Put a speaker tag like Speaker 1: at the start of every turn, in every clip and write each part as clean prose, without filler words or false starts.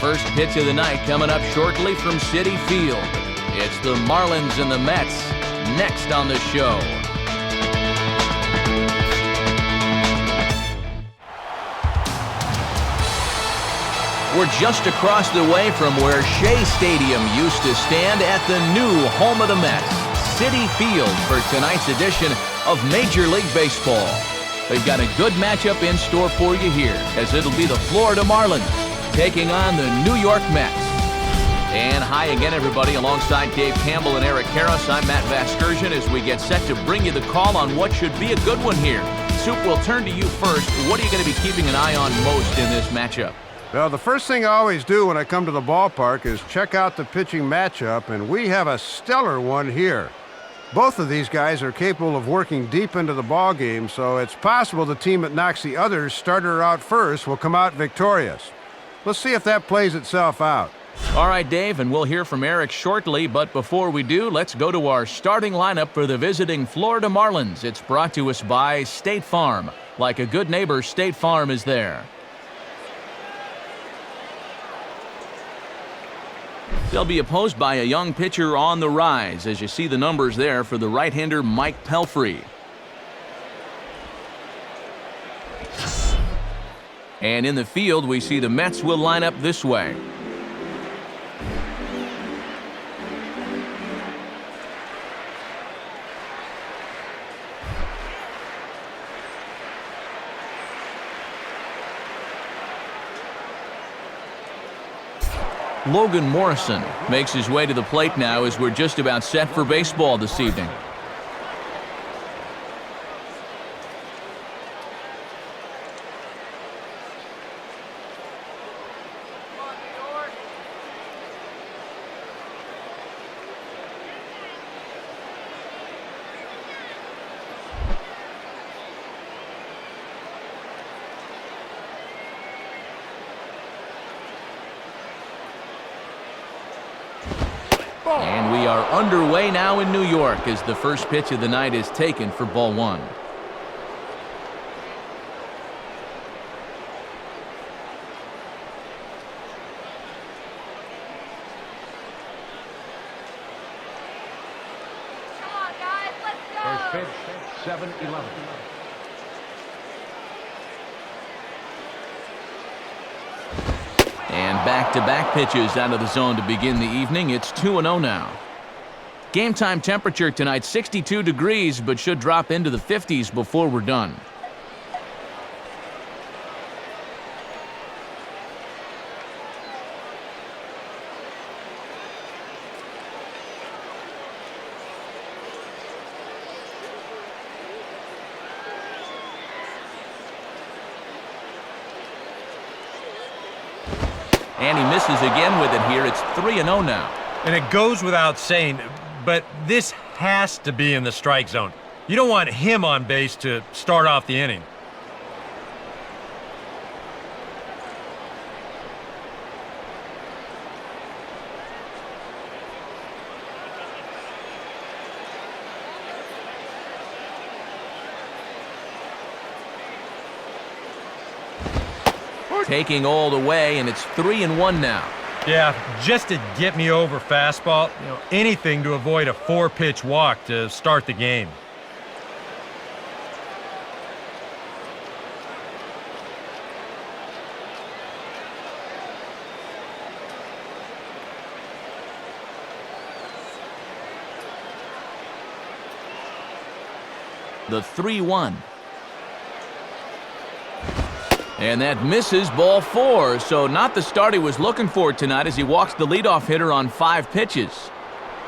Speaker 1: First pitch of the night coming up shortly from Citi Field. It's the Marlins and the Mets next on the show. We're just across the way from where Shea Stadium used to stand at the new home of the Mets, Citi Field, for tonight's edition of Major League Baseball. We've got a good matchup in store for you here, as it'll be the Florida Marlins taking on the New York Mets. And hi again, everybody. Alongside Dave Campbell and Eric Karros, I'm Matt Vasgersian as we get set to bring you the call on what should be a good one here. Soup, we'll turn to you first. What are you going to be keeping an eye on most in this matchup?
Speaker 2: Well, the first thing I always do when I come to the ballpark is check out the pitching matchup, and we have a stellar one here. Both of these guys are capable of working deep into the ball game, so it's possible the team that knocks the other's starter out first will come out victorious. Let's see if that plays itself out.
Speaker 1: All right, Dave, and we'll hear from Eric shortly, but before we do, let's go to our starting lineup for the visiting Florida Marlins. It's brought to us by State Farm. Like a good neighbor, State Farm is there. They'll be opposed by a young pitcher on the rise, as you see the numbers there for the right-hander Mike Pelfrey. And in the field, we see the Mets will line up this way. Logan Morrison makes his way to the plate now as we're just about set for baseball this evening. And we are underway now in New York as the first pitch of the night is taken for ball one.
Speaker 3: Come on, guys, let's go.
Speaker 4: First pitch, 7-11.
Speaker 1: And back-to-back pitches out of the zone to begin the evening. It's 2-0 now. Game time temperature tonight, 62 degrees, but should drop into the 50s before we're done. And he misses again with it here. It's 3-0 now.
Speaker 5: And it goes without saying, but this has to be in the strike zone. You don't want him on base to start off the inning.
Speaker 1: Taking all the way, and it's 3-1 now.
Speaker 5: Yeah, just to get me over fastball, anything to avoid a 4-pitch walk to start the game.
Speaker 1: The 3-1. And that misses ball 4, so not the start he was looking for tonight as he walks the leadoff hitter on 5 pitches.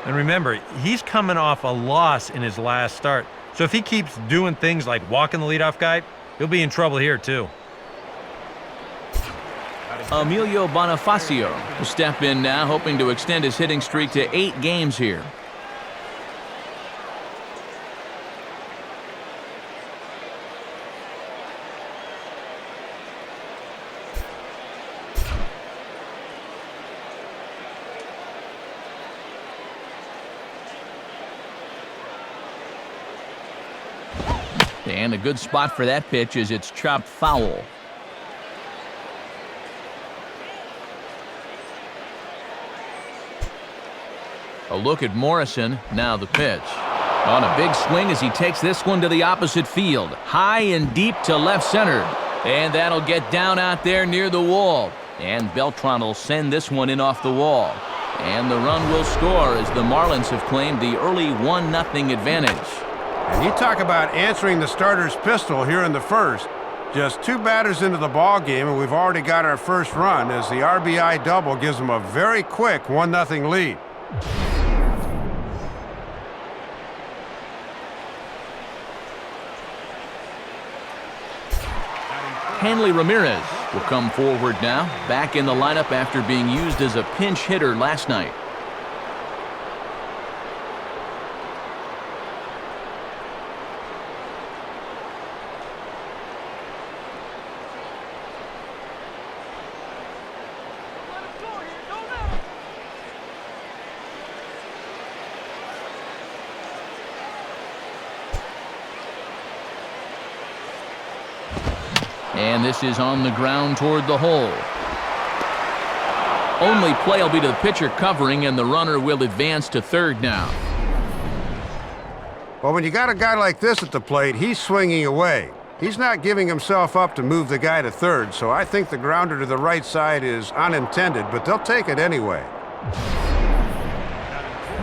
Speaker 5: And remember, he's coming off a loss in his last start. So if he keeps doing things like walking the leadoff guy, he'll be in trouble here too.
Speaker 1: Emilio Bonifacio will step in now, hoping to extend his hitting streak to 8 games here. And a good spot for that pitch as it's chopped foul. A look at Morrison, now the pitch. On a big swing as he takes this one to the opposite field. High and deep to left center. And that'll get down out there near the wall. And Beltran will send this one in off the wall. And the run will score as the Marlins have claimed the early 1-0 advantage.
Speaker 2: And you talk about answering the starter's pistol here in the first. Just 2 batters into the ball game, and we've already got our first run as the RBI double gives them a very quick 1-0 lead.
Speaker 1: Hanley Ramirez will come forward now, back in the lineup after being used as a pinch hitter last night. And this is on the ground toward the hole. Only play will be to the pitcher covering, and the runner will advance to third now.
Speaker 2: Well, when you got a guy like this at the plate, he's swinging away. He's not giving himself up to move the guy to third, so I think the grounder to the right side is unintended, but they'll take it anyway.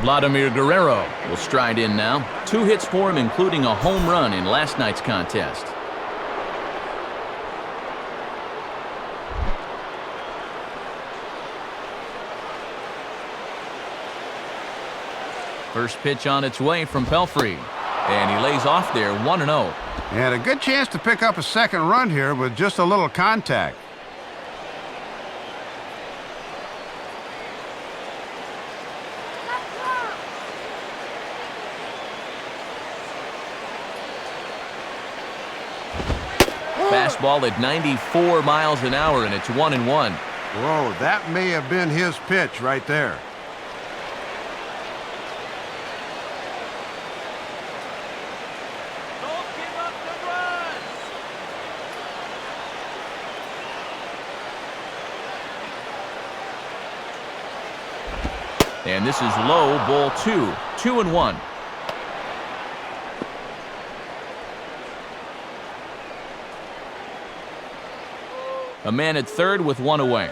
Speaker 1: Vladimir Guerrero will stride in now. 2 hits for him, including a home run in last night's contest. First pitch on its way from Pelfrey. And he lays off there 1-0.
Speaker 2: And a good chance to pick up a second run here with just a little contact.
Speaker 1: Fastball at 94 miles an hour, and it's 1-1.
Speaker 2: Whoa, that may have been his pitch right there.
Speaker 1: And this is low, ball 2. 2-1. A man at third with 1 away.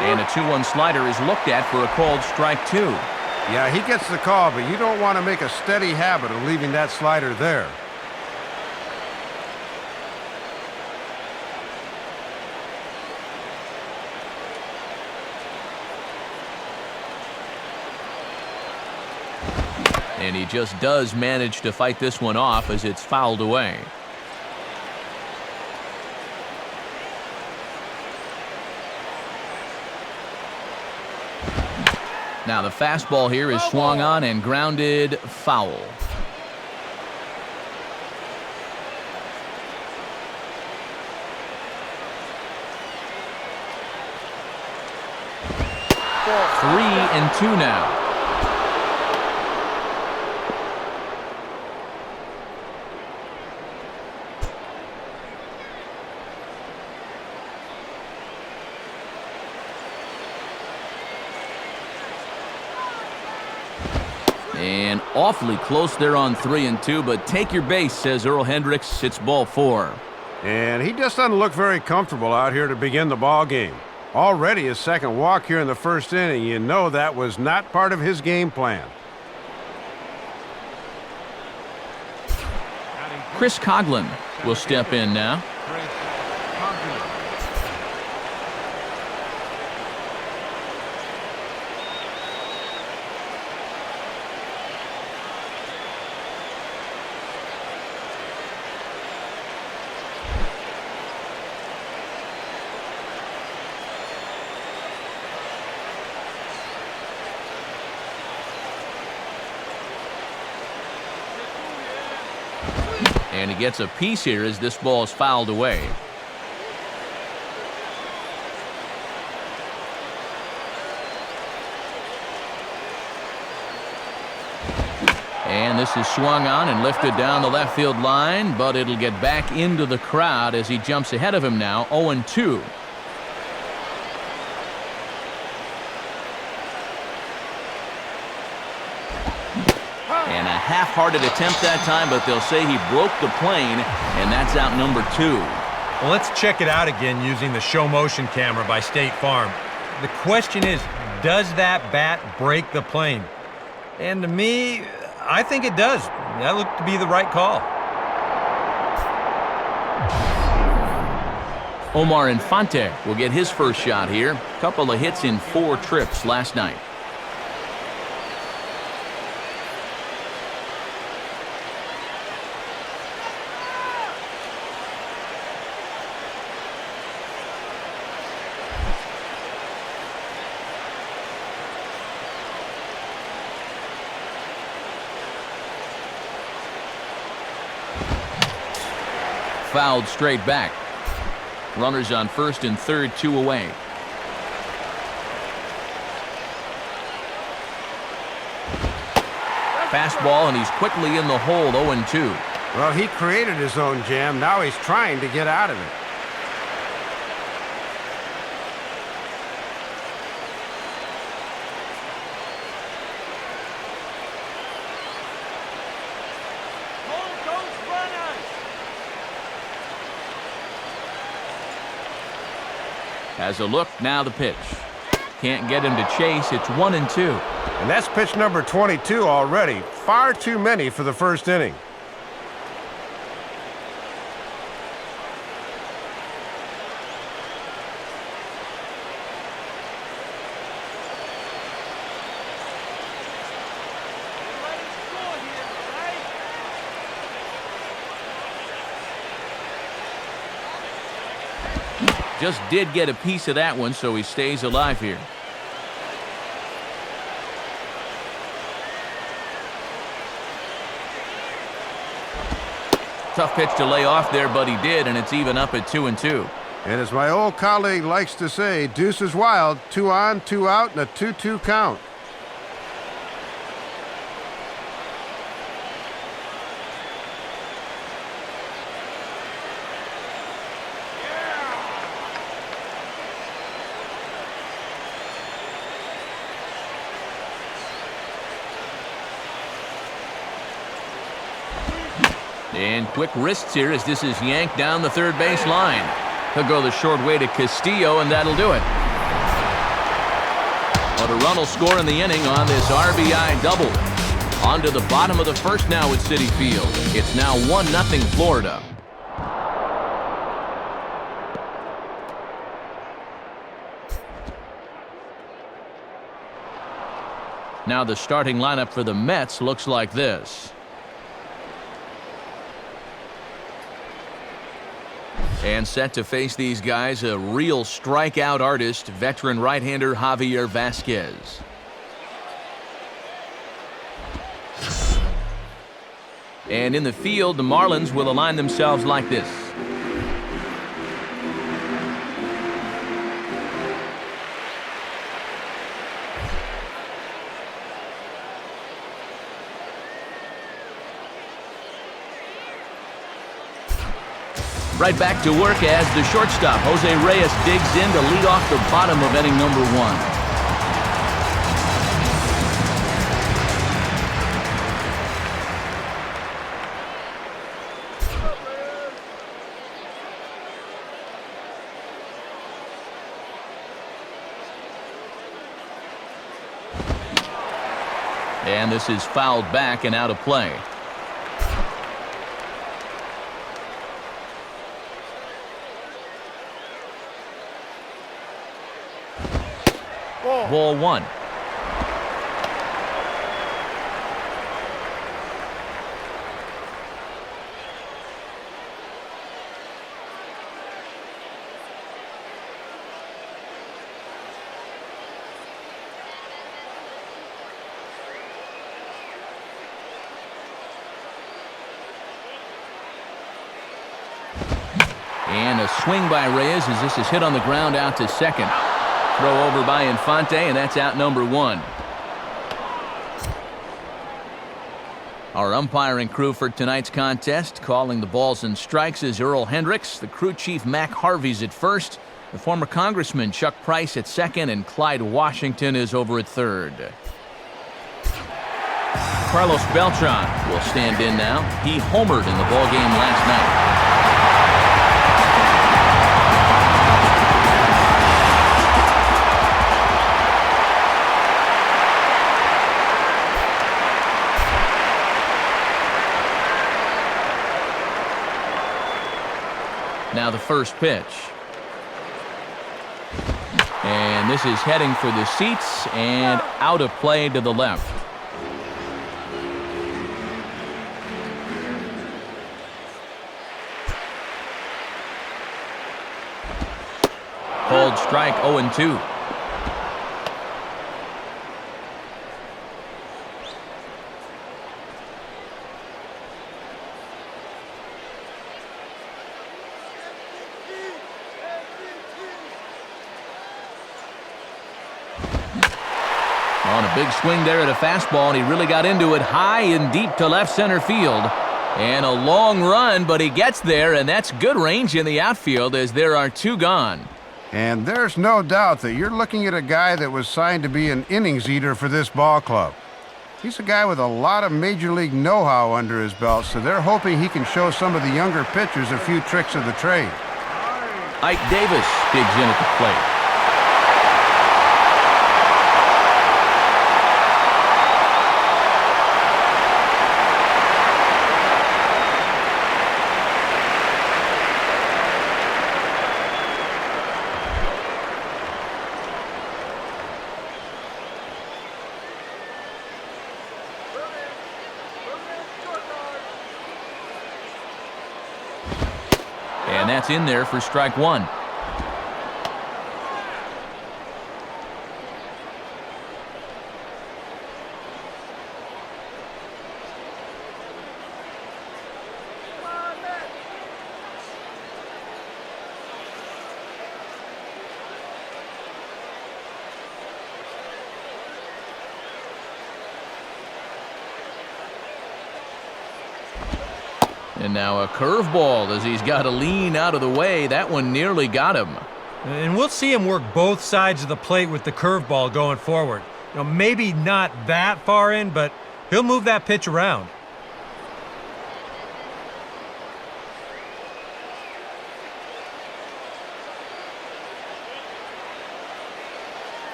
Speaker 1: And a 2-1 slider is looked at for a called strike 2.
Speaker 2: Yeah, he gets the call, but you don't want to make a steady habit of leaving that slider there.
Speaker 1: And he just does manage to fight this one off as it's fouled away. Now the fastball here is swung on and grounded foul. Three and 2 now. And awfully close there on 3 and 2, but take your base, says Earl Hendricks. It's ball 4.
Speaker 2: And he just doesn't look very comfortable out here to begin the ball game. Already his second walk here in the first inning. You know that was not part of his game plan.
Speaker 1: Chris Coughlin will step in now. And he gets a piece here as this ball is fouled away. And this is swung on and lifted down the left field line, but it'll get back into the crowd as he jumps ahead of him now, 0-2. And a half-hearted attempt that time, but they'll say he broke the plane, and that's out number 2.
Speaker 5: Well, let's check it out again using the show motion camera by State Farm. The question is, does that bat break the plane? And to me, I think it does. That looked to be the right call.
Speaker 1: Omar Infante will get his first shot here. Couple of hits in 4 trips last night. Fouled straight back. Runners on first and third, 2 away. Fastball, and he's quickly in the hole, 0-2.
Speaker 2: Well, he created his own jam. Now he's trying to get out of it.
Speaker 1: Has a look, now the pitch. Can't get him to chase, it's 1-2.
Speaker 2: And that's pitch number 22 already. Far too many for the first inning.
Speaker 1: Just did get a piece of that one, so he stays alive here. Tough pitch to lay off there, but he did, and it's even up at 2-2.
Speaker 2: And as my old colleague likes to say, deuce is wild, 2 on, 2 out, and a 2-2 count.
Speaker 1: And quick wrists here as this is yanked down the third base line. He'll go the short way to Castillo, and that'll do it. But a run will score in the inning on this RBI double. On to the bottom of the first now at Citi Field. It's now 1-0 Florida. Now the starting lineup for the Mets looks like this. And set to face these guys, a real strikeout artist, veteran right-hander Javier Vasquez. And in the field, the Marlins will align themselves like this. Right back to work as the shortstop, Jose Reyes, digs in to lead off the bottom of inning number 1. And this is fouled back and out of play. Ball 1. And a swing by Reyes as this is hit on the ground out to second. Throw over by Infante, and that's out number 1. Our umpiring crew for tonight's contest, calling the balls and strikes, is Earl Hendricks. The crew chief, Mac Harvey's at first. The former Congressman, Chuck Price, at second, and Clyde Washington is over at third. Carlos Beltran will stand in now. He homered in the ballgame last night. Now the first pitch. And this is heading for the seats and out of play to the left. Called strike 0-2. On a big swing there at a fastball, and he really got into it high and deep to left center field. And a long run, but he gets there, and that's good range in the outfield as there are two gone.
Speaker 2: And there's no doubt that you're looking at a guy that was signed to be an innings eater for this ball club. He's a guy with a lot of major league know-how under his belt, so they're hoping he can show some of the younger pitchers a few tricks of the trade.
Speaker 1: Ike Davis digs in at the plate. And that's in there for strike one. And now a curveball as he's got to lean out of the way. That one nearly got him.
Speaker 5: And we'll see him work both sides of the plate with the curveball going forward. Maybe not that far in, but he'll move that pitch around.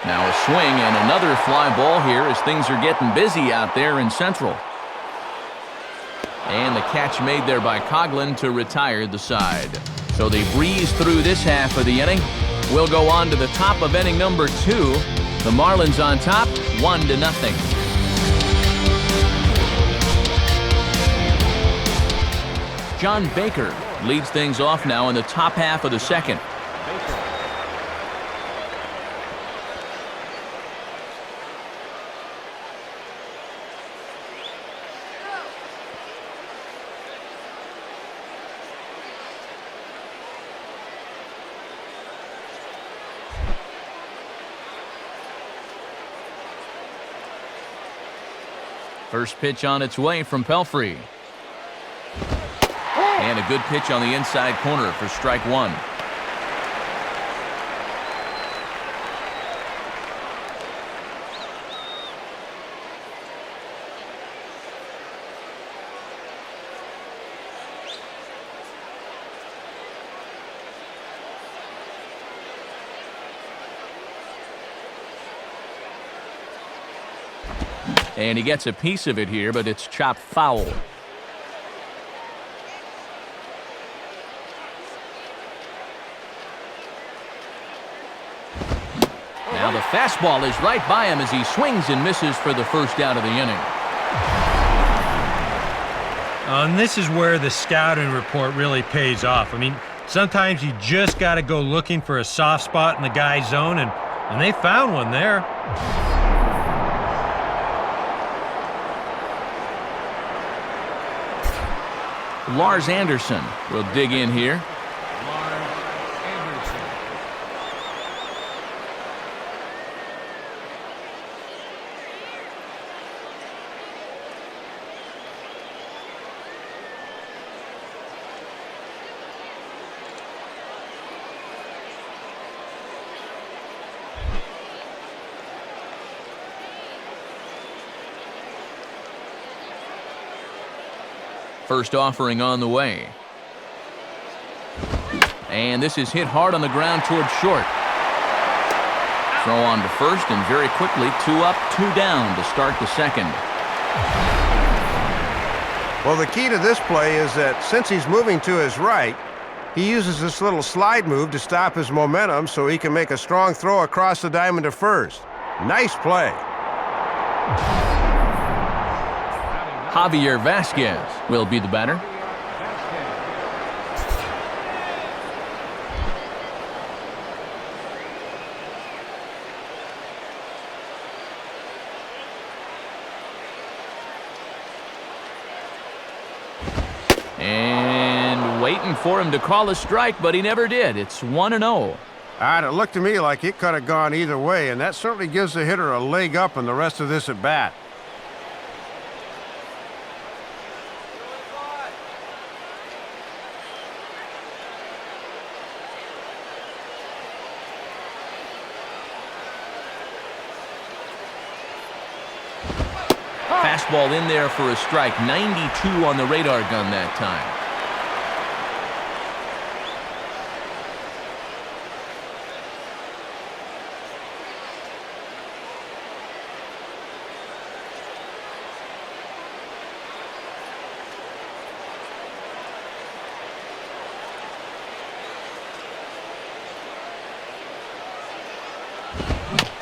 Speaker 1: Now a swing and another fly ball here as things are getting busy out there in Central. And the catch made there by Coughlin to retire the side. So they breeze through this half of the inning. We'll go on to the top of inning number 2. The Marlins on top, 1-0. John Baker leads things off now in the top half of the second. First pitch on its way from Pelfrey. And a good pitch on the inside corner for strike one. And he gets a piece of it here, but it's chopped foul. Now the fastball is right by him as he swings and misses for the first out of the inning.
Speaker 5: And this is where the scouting report really pays off. I mean, sometimes you just got to go looking for a soft spot in the guy's zone, and they found one there.
Speaker 1: Lars Anderson will dig in here. First offering on the way. And this is hit hard on the ground towards short. Throw on to first, and very quickly 2 up, 2 down to start the second.
Speaker 2: Well, the key to this play is that since he's moving to his right, he uses this little slide move to stop his momentum so he can make a strong throw across the diamond to first. Nice play.
Speaker 1: Javier Vasquez will be the batter. And waiting for him to call a strike, but he never did. It's 1-0.
Speaker 2: It looked to me like it could have gone either way, and that certainly gives the hitter a leg up in the rest of this at bat.
Speaker 1: Fastball in there for a strike. 92 on the radar gun that time.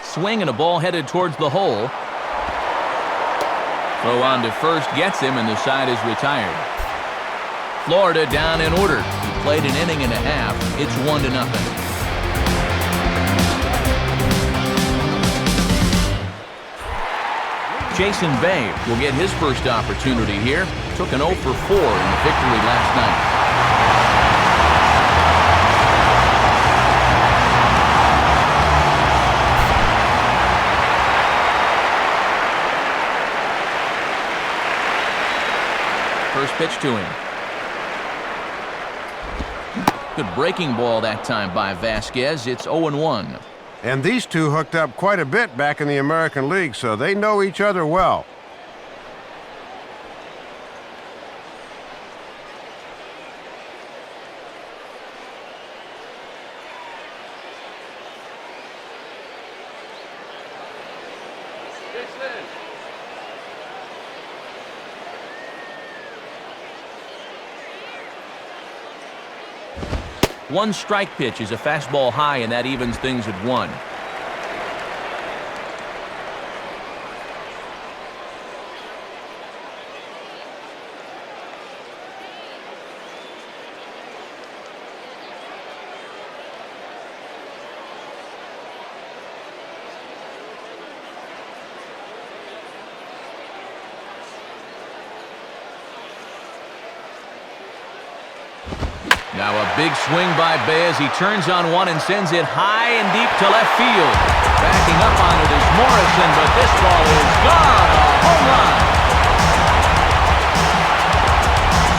Speaker 1: Swing and a ball headed towards the hole. Throw on to first gets him, and the side is retired. Florida down in order. He played an inning and a half. It's 1-0. Jason Bay will get his first opportunity here. Took an 0 for 4 in the victory last night. First pitch to him. Good breaking ball that time by Vasquez. It's 0-1.
Speaker 2: And these two hooked up quite a bit back in the American League, so they know each other well.
Speaker 1: One strike pitch is a fastball high, and that evens things at 1. Now a big swing by Bay as he turns on one and sends it high and deep to left field. Backing up on it is Morrison, but this ball is gone. A home run.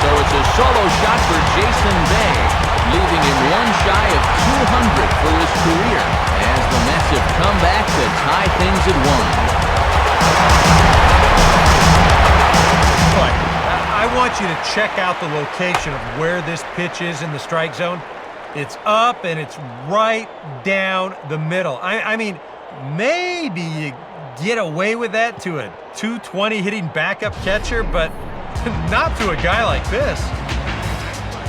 Speaker 1: So it's a solo shot for Jason Bay, leaving him one shy of 200 for his career as the Mets have come back to tie things at 1.
Speaker 5: I want you to check out the location of where this pitch is in the strike zone. It's up and it's right down the middle. I mean, maybe you get away with that to a 220 hitting backup catcher, but not to a guy like this.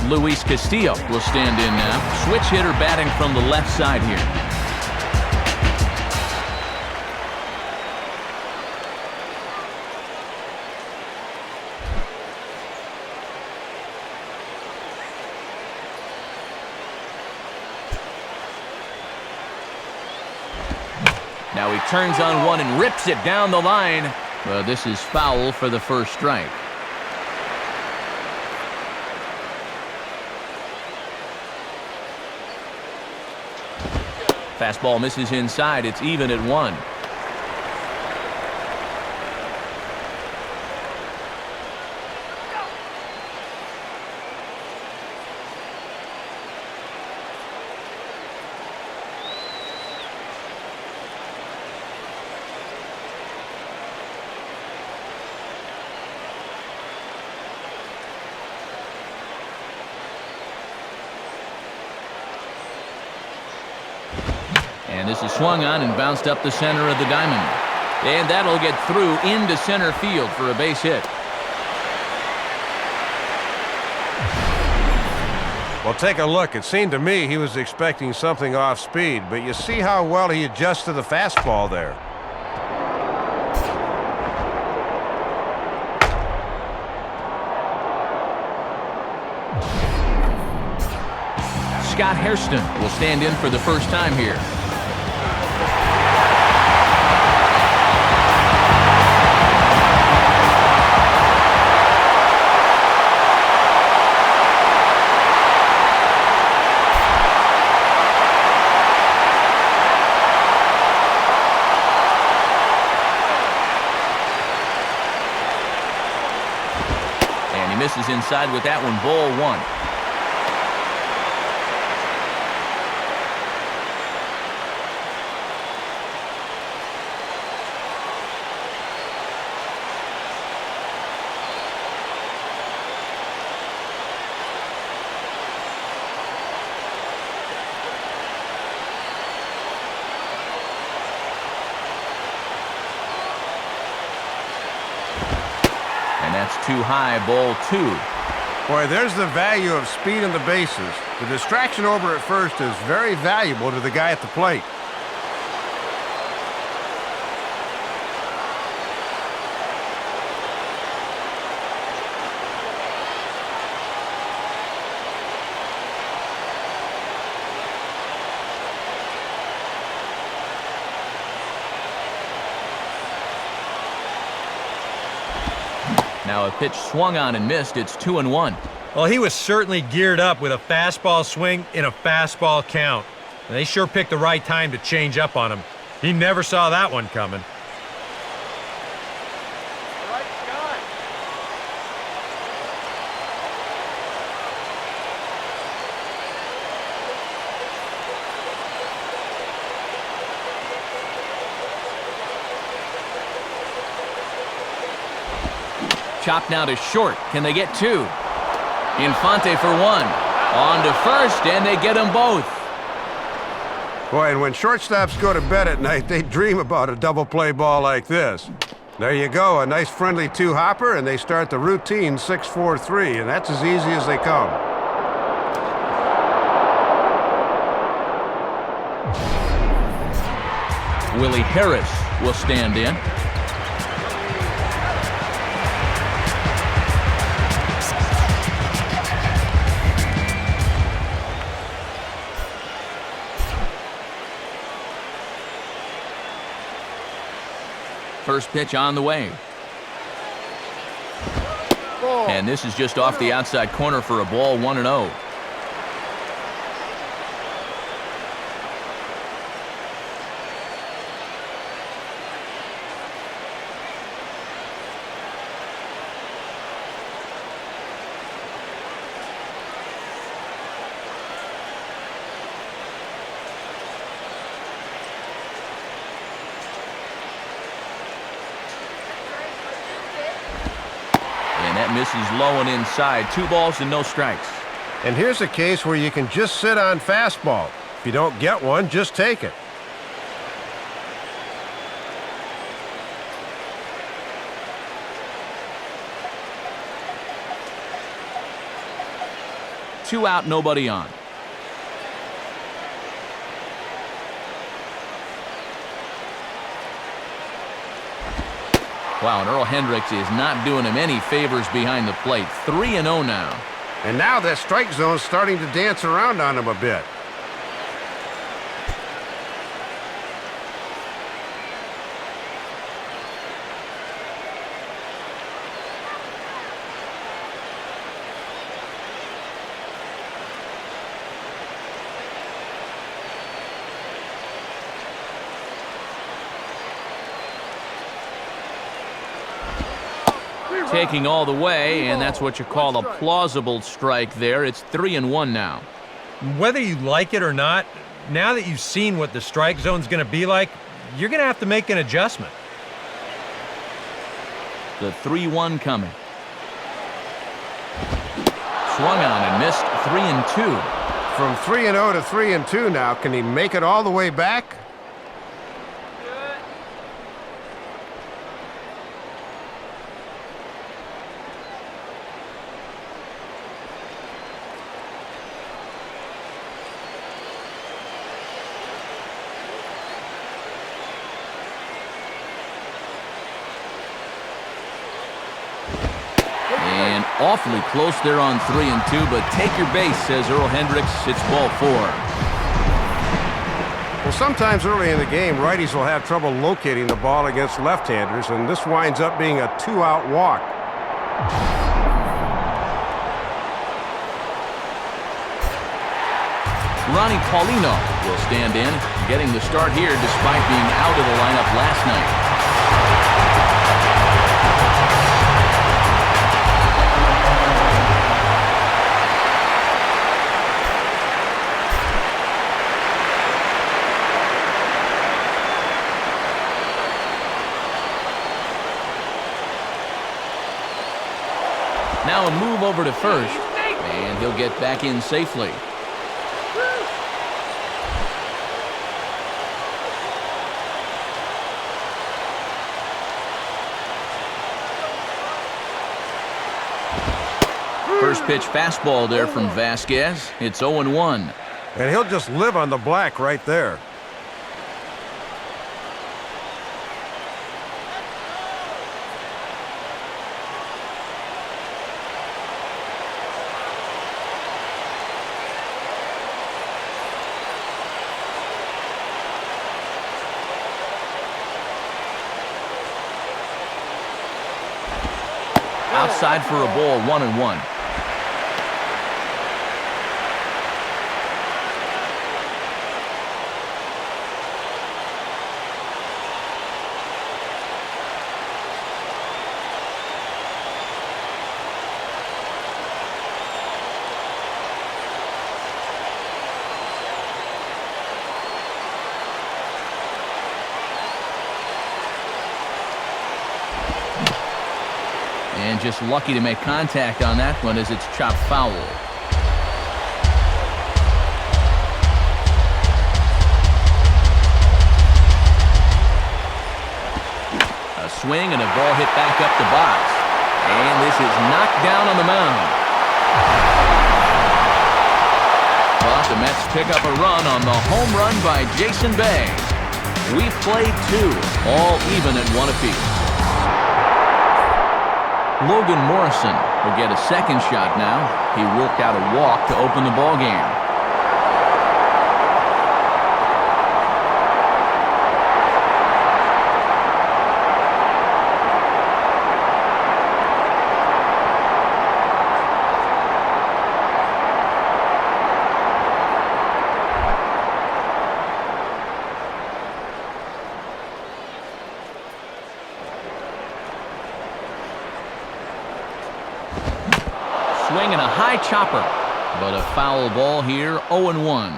Speaker 1: Luis Castillo will stand in now. Switch hitter batting from the left side here. Now he turns on one and rips it down the line. Well, this is foul for the first strike. Fastball misses inside. It's even at 1. And this is swung on and bounced up the center of the diamond. And that'll get through into center field for a base hit.
Speaker 2: Well, take a look. It seemed to me he was expecting something off speed, but you see how well he adjusts to the fastball there.
Speaker 1: Scott Hairston will stand in for the first time here. And he misses inside with that one, ball one. That's too high, ball two.
Speaker 2: Boy, there's the value of speed in the bases. The distraction over at first is very valuable to the guy at the plate.
Speaker 1: Now a pitch swung on and missed. It's 2-1.
Speaker 5: Well, he was certainly geared up with a fastball swing in a fastball count. And they sure picked the right time to change up on him. He never saw that one coming.
Speaker 1: Chopped now to short. Can they get two? Infante for one. On to first, and they get them both.
Speaker 2: Boy, and when shortstops go to bed at night, they dream about a double play ball like this. There you go, a nice friendly two-hopper, and they start the routine 6-4-3, and that's as easy as they come.
Speaker 1: Willie Harris will stand in. First pitch on the way. And this is just off the outside corner for a ball, 1-0. That misses low and inside. 2 balls and no strikes.
Speaker 2: And here's a case where you can just sit on fastball. If you don't get one, just take it.
Speaker 1: Two out, nobody on. Wow, and Earl Hendricks is not doing him any favors behind the plate. 3-0 now.
Speaker 2: And now that strike zone's starting to dance around on him a bit.
Speaker 1: Taking all the way, and that's what you call a plausible strike there. It's 3-1 now.
Speaker 5: Whether you like it or not, now that you've seen what the strike zone's going to be like, you're going to have to make an adjustment.
Speaker 1: The 3-1 coming. Swung on and missed. 3-2.
Speaker 2: From 3-0 to 3-2 now. Can he make it all the way back?
Speaker 1: And awfully close there on 3-2, but take your base, says Earl Hendricks. It's ball 4.
Speaker 2: Well, sometimes early in the game, righties will have trouble locating the ball against left-handers, and this winds up being a 2-out walk.
Speaker 1: Ronnie Paulino will stand in, getting the start here despite being out of the lineup last night. Now a move over to first, and he'll get back in safely. First pitch fastball there from Vasquez. It's 0-1.
Speaker 2: And he'll just live on the black right there.
Speaker 1: Outside for a ball, 1-1. And just lucky to make contact on that one as it's chopped foul. A swing and a ball hit back up the box. And this is knocked down on the mound. But the Mets pick up a run on the home run by Jason Bay. We've played 2, all even at 1 apiece. Logan Morrison will get a second shot now. He worked out a walk to open the ball game. Swinging a high chopper, but a foul ball here, 0-1.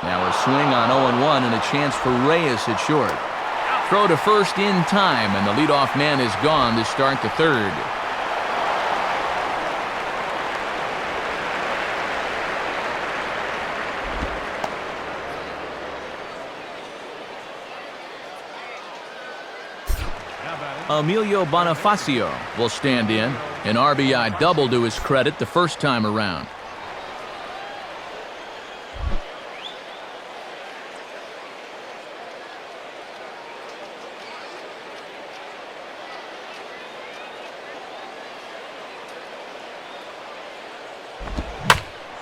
Speaker 1: Now a swing on 0-1 and a chance for Reyes at short. Throw to first in time, and the leadoff man is gone to start the third. Emilio Bonifacio will stand in. An RBI double to his credit the first time around.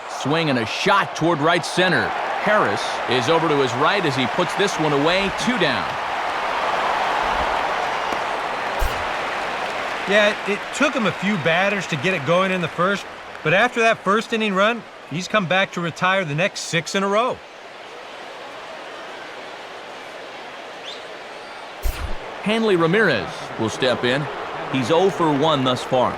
Speaker 1: Swing and a shot toward right center. Harris is over to his right as he puts this one away, 2 down.
Speaker 5: Yeah, it took him a few batters to get it going in the first, but after that first inning run, he's come back to retire the next 6 in a row.
Speaker 1: Hanley Ramirez will step in. He's 0 for 1 thus far.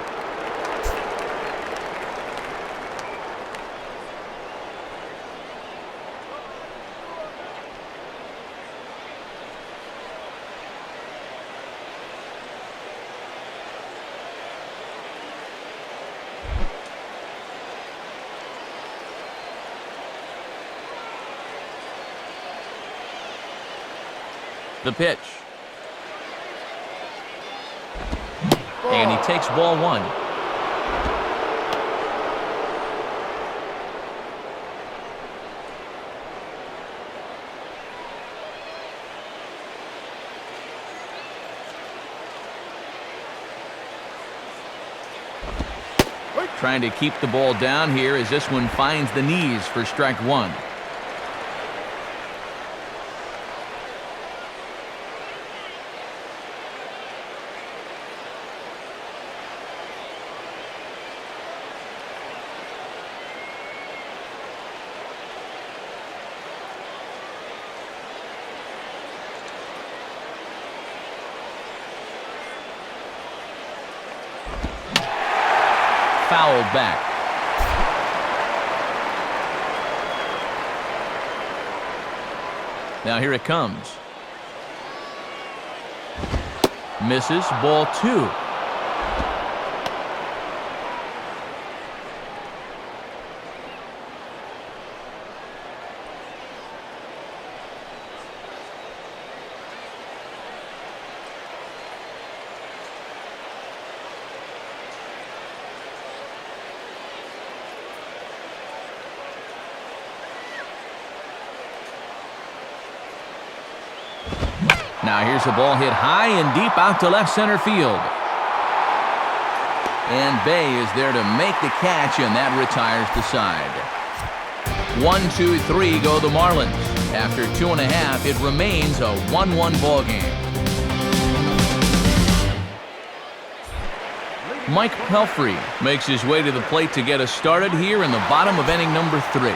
Speaker 1: The pitch. And he takes ball 1. trying to keep the ball down here as this one finds the knees for strike one. Fouled back. Now here it comes. Misses, ball two. Now here's a ball hit high and deep out to left center field. And Bay is there to make the catch, and that retires the side. 1, 2, 3 go the Marlins. After 2.5, it remains a 1-1 ball game. Mike Pelfrey makes his way to the plate to get us started here in the bottom of inning number 3.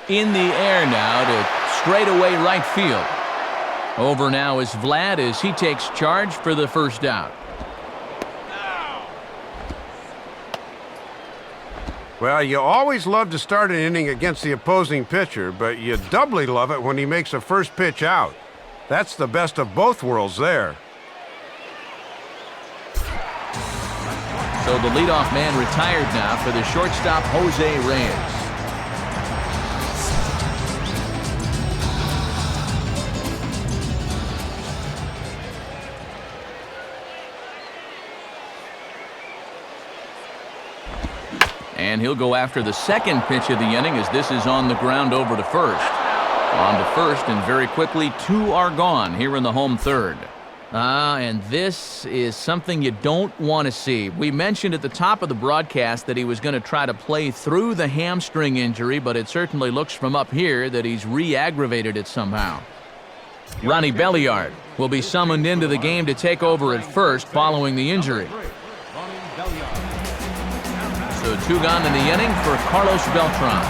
Speaker 1: In the air now to straightaway right field. Over now is Vlad as he takes charge for the first out.
Speaker 2: Well, you always love to start an inning against the opposing pitcher, but you doubly love it when he makes a first pitch out. That's the best of both worlds there.
Speaker 1: So the leadoff man retired now for the shortstop, Jose Reyes. And he'll go after the second pitch of the inning as this is on the ground over to first. On to first, and very quickly 2 are gone here in the home third. And this is something you don't want to see. We mentioned at the top of the broadcast that he was going to try to play through the hamstring injury, but it certainly looks from up here that he's re-aggravated it somehow. Ronnie Belliard will be summoned into the game to take over at first following the injury. So 2 gone in the inning for Carlos Beltran.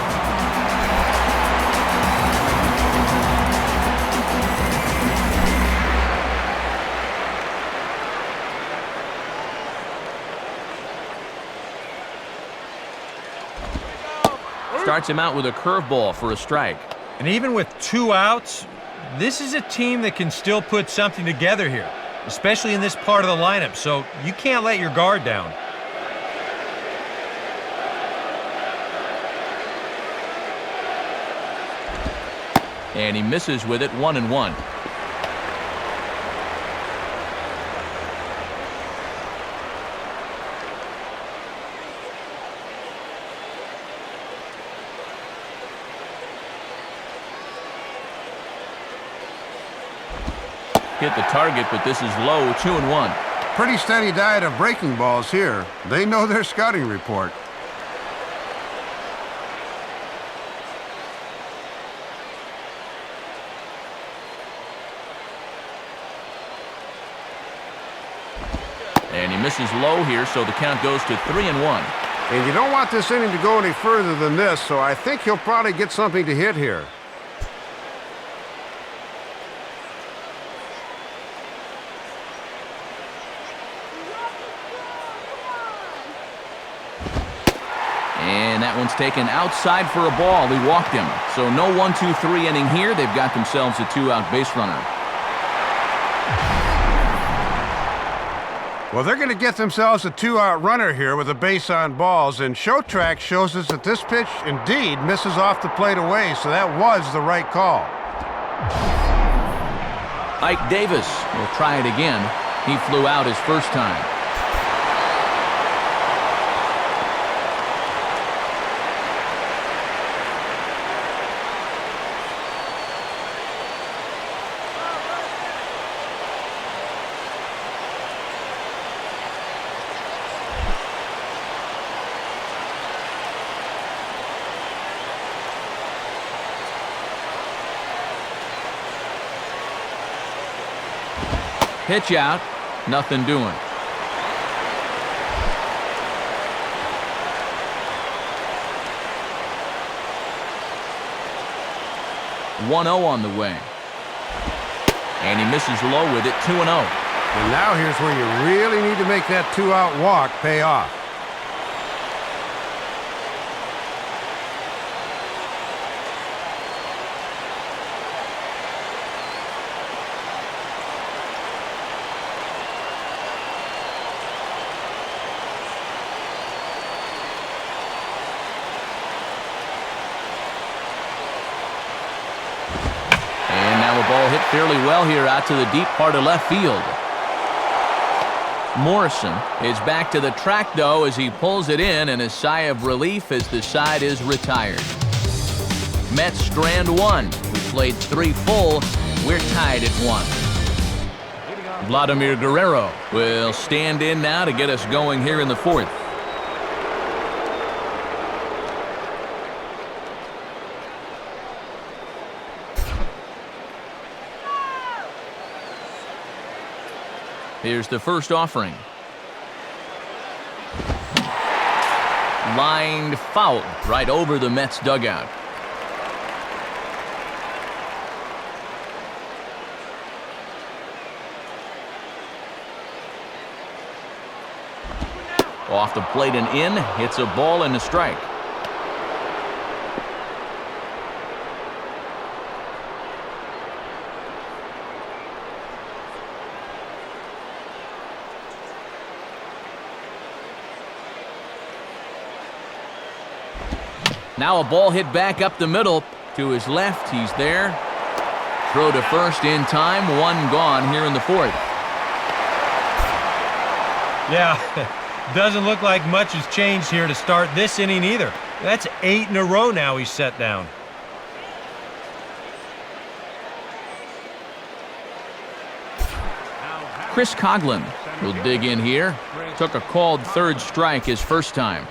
Speaker 1: Starts him out with a curveball for a strike.
Speaker 5: And even with 2 outs, this is a team that can still put something together here, especially in this part of the lineup, so you can't let your guard down.
Speaker 1: And he misses with it, 1-1. Hit the target, but this is low, 2-1.
Speaker 2: Pretty steady diet of breaking balls here. They know their scouting report.
Speaker 1: And he misses low here, so the count goes to 3-1.
Speaker 2: And you don't want this inning to go any further than this, so I think he'll probably get something to hit here.
Speaker 1: And that one's taken outside for a ball. He walked him. So no 1-2-3 inning here. They've got themselves a 2-out base runner.
Speaker 2: Well, they're going to get themselves a 2-out runner here with a base on balls, and ShowTrack shows us that this pitch indeed misses off the plate away, so that was the right call.
Speaker 1: Ike Davis will try it again. He flew out his first time. Pitch out, nothing doing. .1-0 on the way. And he misses low with it, 2-0.
Speaker 2: And now here's where you really need to make that 2-out walk pay off.
Speaker 1: Ball hit fairly well here out to the deep part of left field. Morrison is back to the track, though, as he pulls it in, and a sigh of relief as the side is retired. Mets strand one. We played 3 full. We're tied at 1. Vladimir Guerrero will stand in now to get us going here in the 4th. Here's the first offering. Lined foul right over the Mets dugout. Off the plate and in, hits a ball and a strike. Now a ball hit back up the middle. To his left, he's there. Throw to first in time. 1 gone here in the 4th.
Speaker 5: Yeah, doesn't look like much has changed here to start this inning either. That's 8 in a row now he's set down.
Speaker 1: Chris Coughlin will dig in here. Took a called 3rd strike his first time.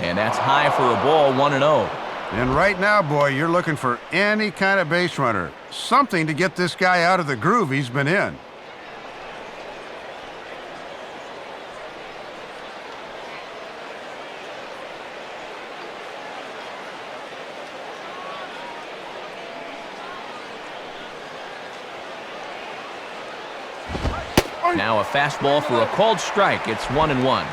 Speaker 1: And that's high for a ball, 1-0.
Speaker 2: And right now, boy, you're looking for any kind of base runner. Something to get this guy out of the groove he's been in.
Speaker 1: Now a fastball for a called strike. It's 1-1.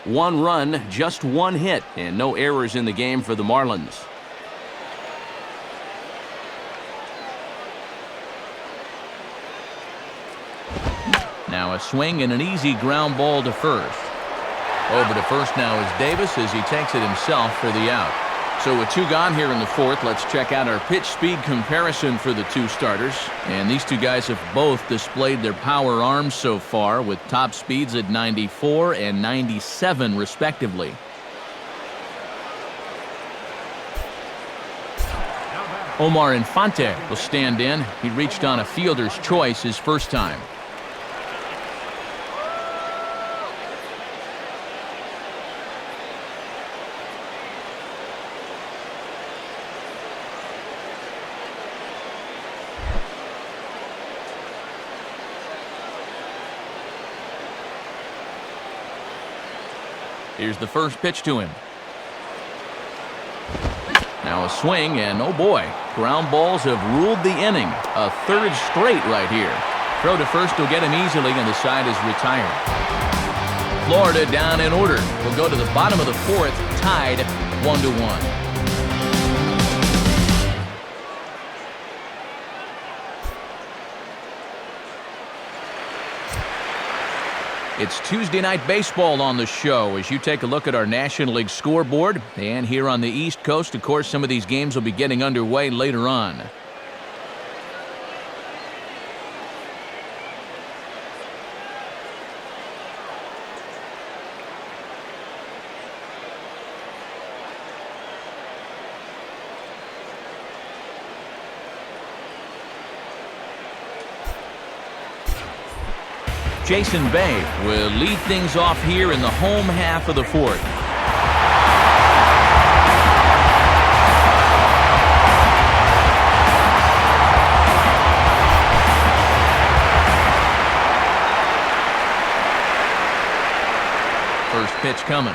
Speaker 1: One run, just 1 hit, and no errors in the game for the Marlins. Now a swing and an easy ground ball to first. Over to first now is Davis as he takes it himself for the out. So with 2 gone here in the 4th, let's check out our pitch speed comparison for the 2 starters. And these 2 guys have both displayed their power arms so far with top speeds at 94 and 97 respectively. Omar Infante will stand in. He reached on a fielder's choice his first time. Here's the first pitch to him. Now a swing, and oh boy, ground balls have ruled the inning. A third straight right here. Throw to first will get him easily, and the side is retired. Florida down in order. We'll go to the bottom of the fourth, tied 1-1. It's Tuesday Night Baseball on the show as you take a look at our National League scoreboard. And here on the East Coast, of course, some of these games will be getting underway later on. Jason Bay will lead things off here in the home half of the fourth. First pitch coming.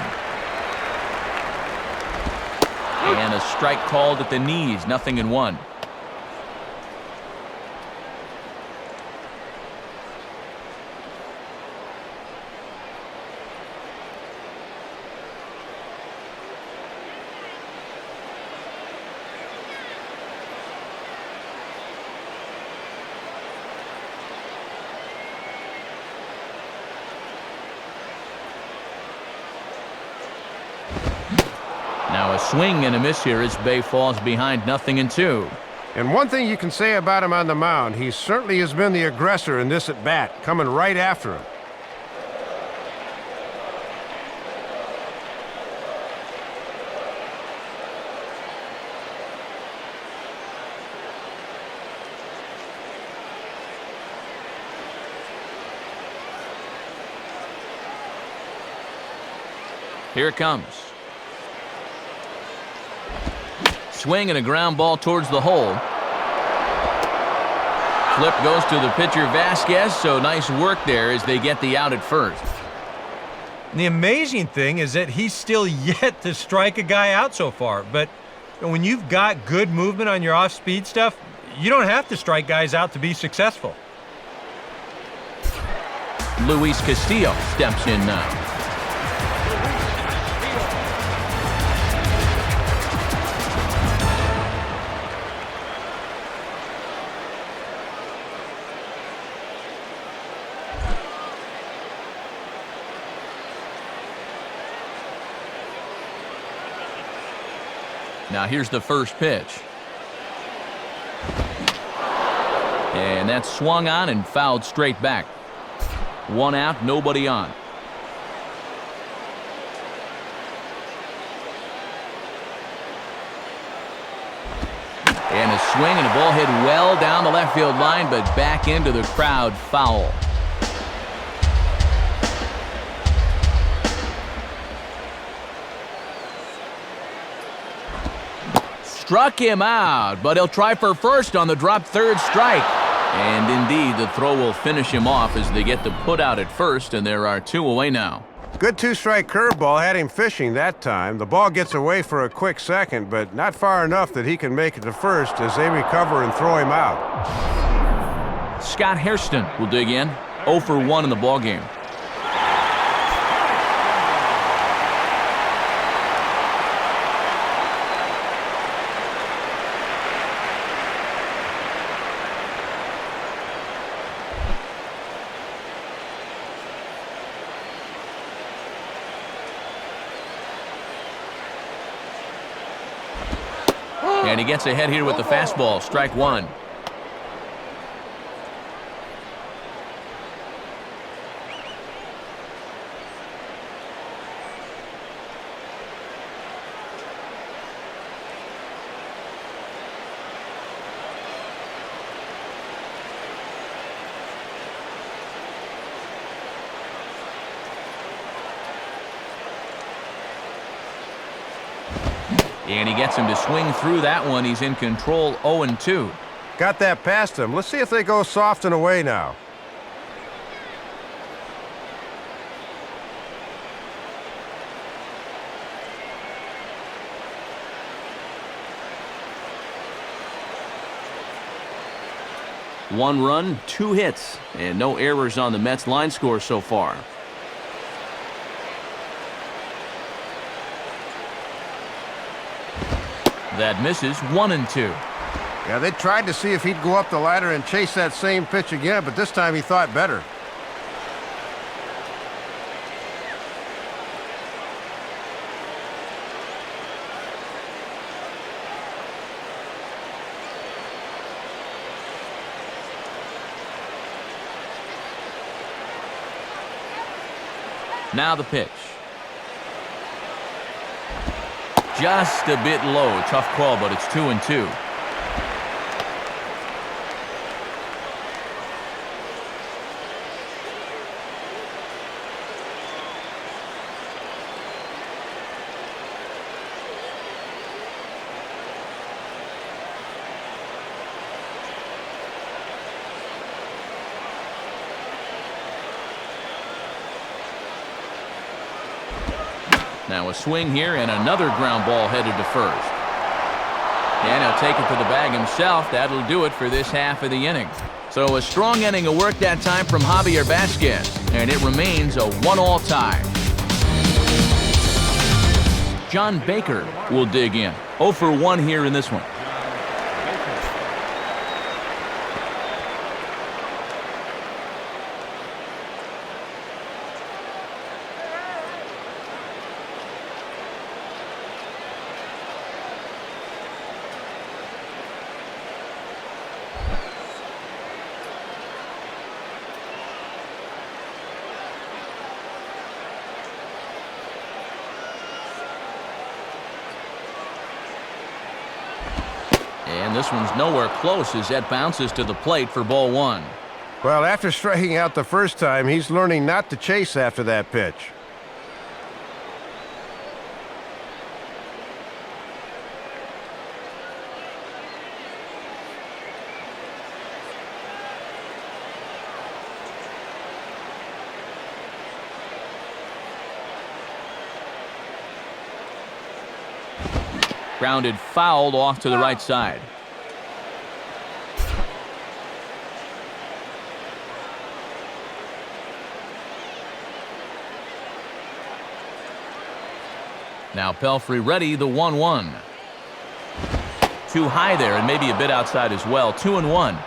Speaker 1: And a strike called at the knees, 0-1. Now a swing and a miss here as Bay falls behind 0-2.
Speaker 2: And one thing you can say about him on the mound, he certainly has been the aggressor in this at-bat, coming right after him.
Speaker 1: Here it comes. Swing and a ground ball towards the hole. Flip goes to the pitcher Vasquez, so nice work there as they get the out at first.
Speaker 5: The amazing thing is that he's still yet to strike a guy out so far. But when you've got good movement on your off-speed stuff, you don't have to strike guys out to be successful.
Speaker 1: Luis Castillo steps in now. Now here's the first pitch. And that's swung on and fouled straight back. One out, nobody on. And a swing and a ball hit well down the left field line, but back into the crowd, foul. Struck him out, but he'll try for first on the drop third strike. And indeed, the throw will finish him off as they get the put out at first, and there are two away now.
Speaker 2: Good two-strike curveball had him fishing that time. The ball gets away for a quick second, but not far enough that he can make it to first as they recover and throw him out.
Speaker 1: Scott Hairston will dig in, 0 for 1 in the ballgame. And he gets ahead here with the fastball, strike one. And he gets him to swing through that one. He's in control, 0-2.
Speaker 2: Got that past him. Let's see if they go soft and away now.
Speaker 1: 1 run, 2 hits, and no errors on the Mets line score so far. That misses. 1-2.
Speaker 2: Yeah, they tried to see if he'd go up the ladder and chase that same pitch again, but this time he thought better.
Speaker 1: Now the pitch. Just a bit low. Tough call, but it's 2-2. Now a swing here and another ground ball headed to first. And he'll take it to the bag himself. That'll do it for this half of the inning. So a strong inning of work that time from Javier Vasquez, and it remains a 1-all tie. John Baker will dig in. 0 for 1 here in this one. And this one's nowhere close as that bounces to the plate for ball 1.
Speaker 2: Well, after striking out the first time, he's learning not to chase after that pitch.
Speaker 1: Grounded fouled off to the right side. Now Pelfrey ready, the 1-1. Too high there and maybe a bit outside as well. 2-1.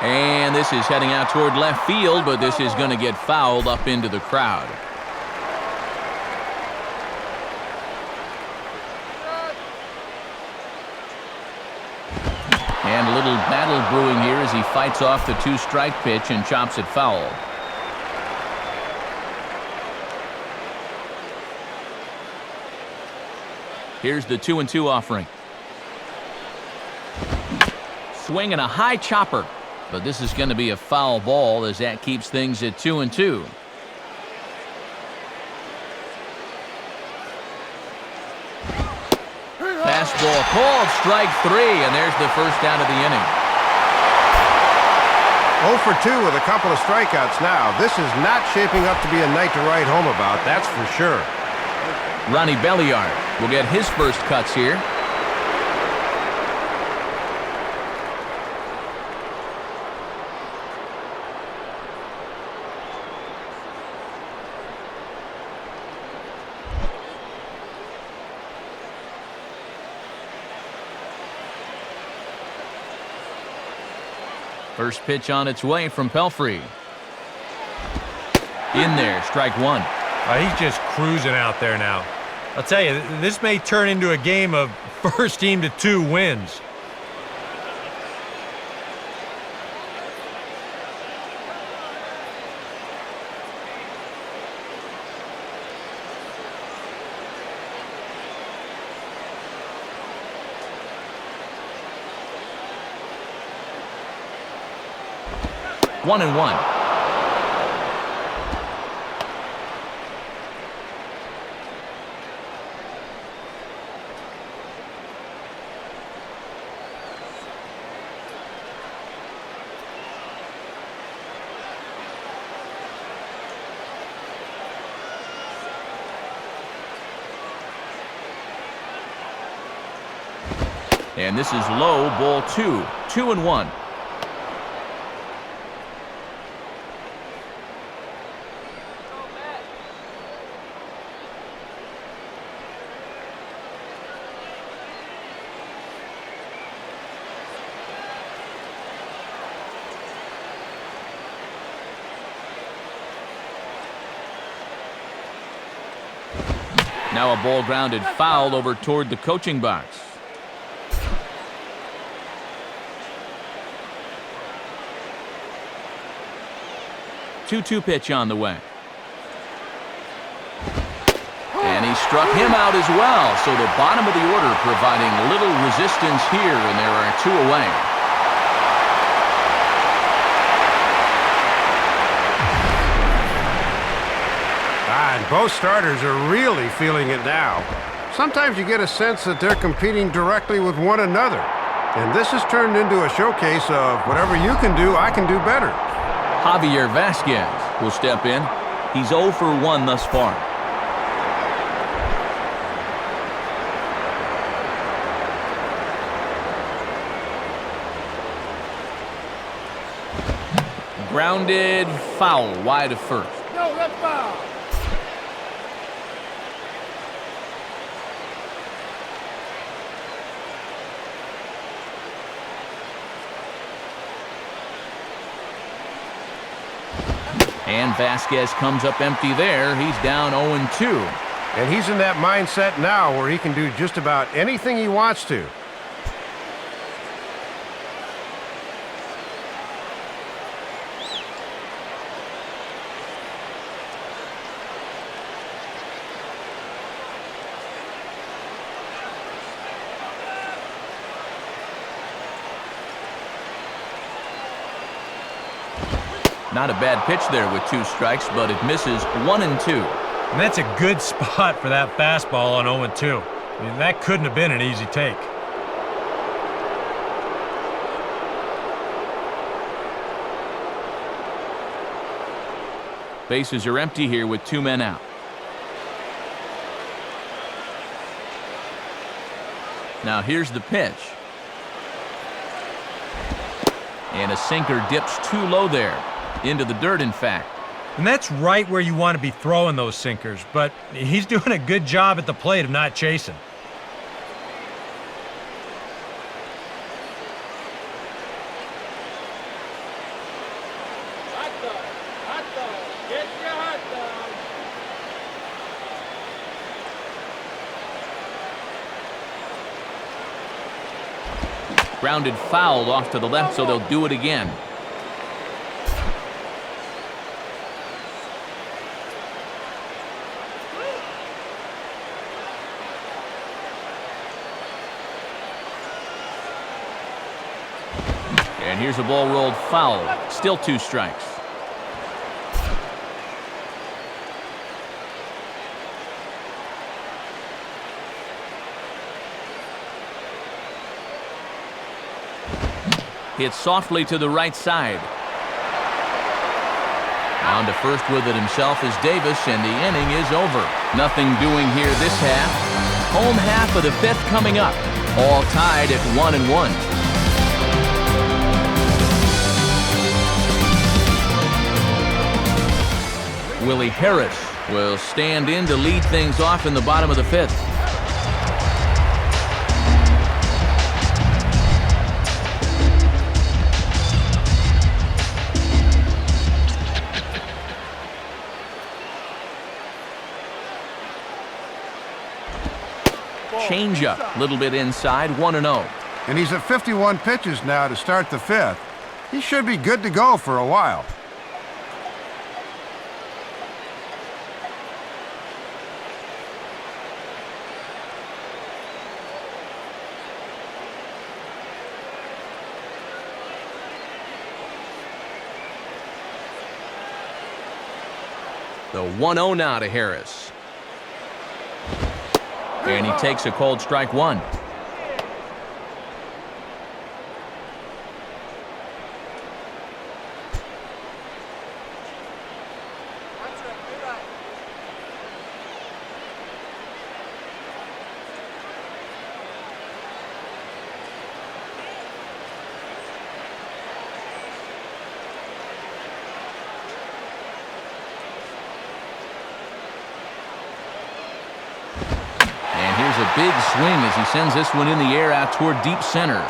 Speaker 1: And this is heading out toward left field, but this is going to get fouled up into the crowd. And a little battle brewing here as he fights off the 2-strike pitch and chops it foul. Here's the 2-2 offering. Swinging a high chopper. But this is going to be a foul ball as that keeps things at 2-2. Fastball called, strike 3, and there's the first down of the inning.
Speaker 2: 0 for 2 with a couple of strikeouts now. This is not shaping up to be a night to write home about, that's for sure.
Speaker 1: Ronnie Belliard will get his first cuts here. First pitch on its way from Pelfrey. In there, strike 1.
Speaker 5: He's just cruising out there now. I'll tell you, this may turn into a game of first team to 2 wins.
Speaker 1: One and one. And this is low, ball 2, 2-1. Now a ball grounded foul over toward the coaching box. 2-2 pitch on the way. And he struck him out as well. So the bottom of the order providing little resistance here, and there are 2 away.
Speaker 2: And both starters are really feeling it now. Sometimes you get a sense that they're competing directly with one another. And this has turned into a showcase of whatever you can do, I can do better.
Speaker 1: Javier Vasquez will step in. He's 0 for 1 thus far. Grounded foul wide of first.
Speaker 3: No, that's foul.
Speaker 1: And Vasquez comes up empty there. He's down 0-2.
Speaker 2: And he's in that mindset now where he can do just about anything he wants to.
Speaker 1: Not a bad pitch there with 2 strikes, but it misses 1-2.
Speaker 5: And that's a good spot for that fastball on 0-2. I mean, that couldn't have been an easy take.
Speaker 1: Bases are empty here with 2 men out. Now here's the pitch. And a sinker dips too low there. Into the dirt, in fact.
Speaker 5: And that's right where you want to be throwing those sinkers, but he's doing a good job at the plate of not chasing.
Speaker 3: Hot dog. Hot dog. Get your hot dog.
Speaker 1: Grounded foul off to the left, so they'll do it again. And here's a ball rolled foul. Still 2 strikes. Hit softly to the right side. On to first with it himself is Davis, and the inning is over. Nothing doing here this half. Home half of the 5th coming up. All tied at 1-1. Willie Harris will stand in to lead things off in the bottom of the 5th. Changeup, a little bit inside, 1-0.
Speaker 2: And he's at 51 pitches now to start the 5th. He should be good to go for a while.
Speaker 1: The 1-0 now to Harris. And he takes a cold strike 1. Big swing as he sends this one in the air out toward deep center.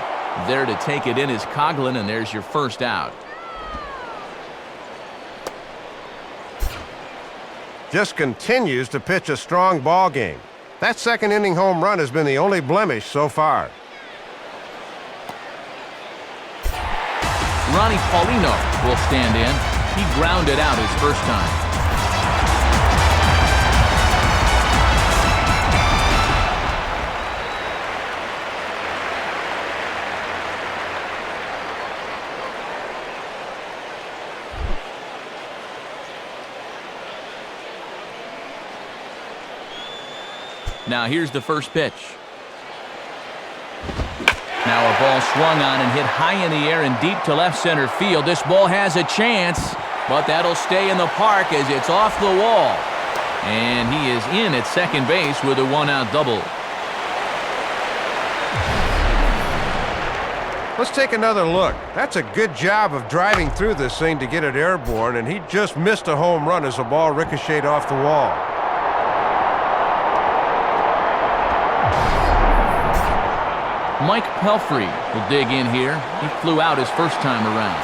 Speaker 1: There to take it in is Coughlin, and there's your first out.
Speaker 2: Just continues to pitch a strong ball game. That second inning home run has been the only blemish so far.
Speaker 1: Ronnie Paulino will stand in. He grounded out his first time. Now here's the first pitch. Now a ball swung on and hit high in the air and deep to left center field. This ball has a chance, but that'll stay in the park as it's off the wall. And he is in at second base with a one-out double.
Speaker 2: Let's take another look. That's a good job of driving through this thing to get it airborne, and he just missed a home run as the ball ricocheted off the wall.
Speaker 1: Mike Pelfrey will dig in here. He flew out his first time around.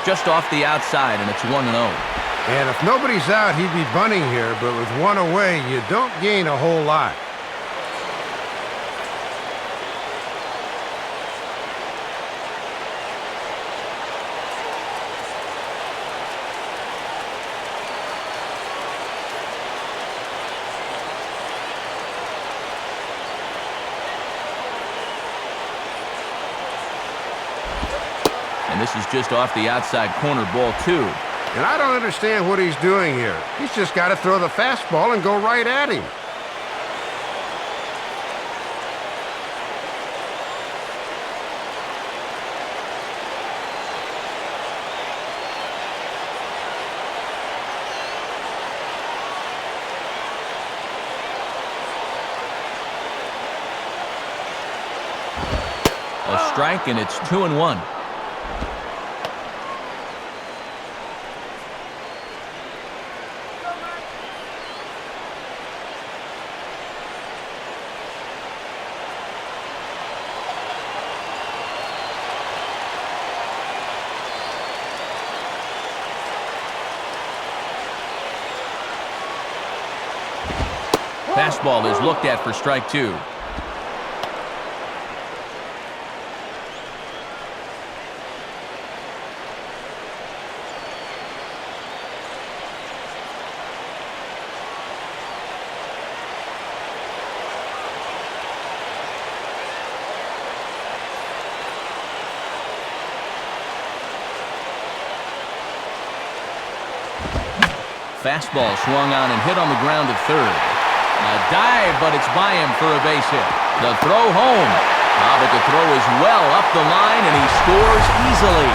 Speaker 1: Just off the outside, and it's 1-0.
Speaker 2: And if nobody's out, he'd be bunting here, but with one away, you don't gain a whole lot.
Speaker 1: And this is just off the outside corner, ball 2.
Speaker 2: And I don't understand what he's doing here. He's just got to throw the fastball and go right at him.
Speaker 1: A strike, and it's 2-1. Fastball is looked at for strike 2. Fastball swung on and hit on the ground at third. A dive, but it's by him for a base hit. The throw home. But the throw is well up the line, and he scores easily.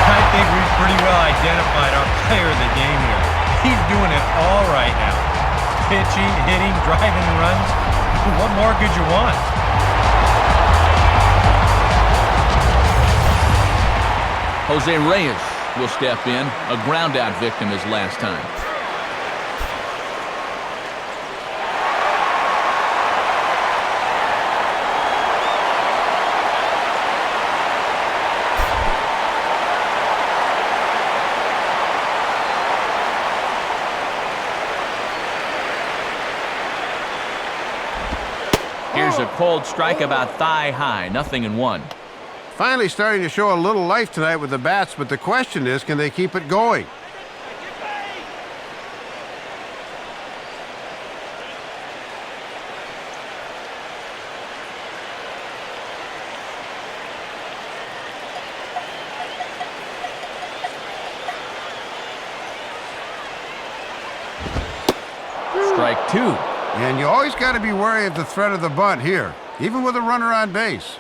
Speaker 5: I think we've pretty well identified our player of the game here. He's doing it all right now. Pitching, hitting, driving runs. What more could you want?
Speaker 1: Jose Reyes will step in. A ground-out victim his last time. Here's a cold strike about thigh high, 0-1.
Speaker 2: Finally starting to show a little life tonight with the bats, but the question is, can they keep it going?
Speaker 1: Strike 2.
Speaker 2: And you always got to be wary of the threat of the bunt here, even with a runner on base.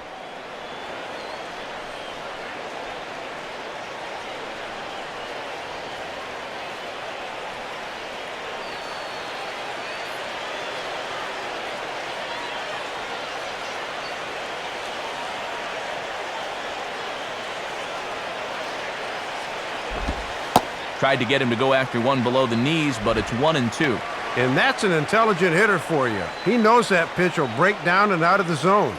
Speaker 1: Tried to get him to go after one below the knees, but it's 1-2.
Speaker 2: And that's an intelligent hitter for you. He knows that pitch will break down and out of the zone.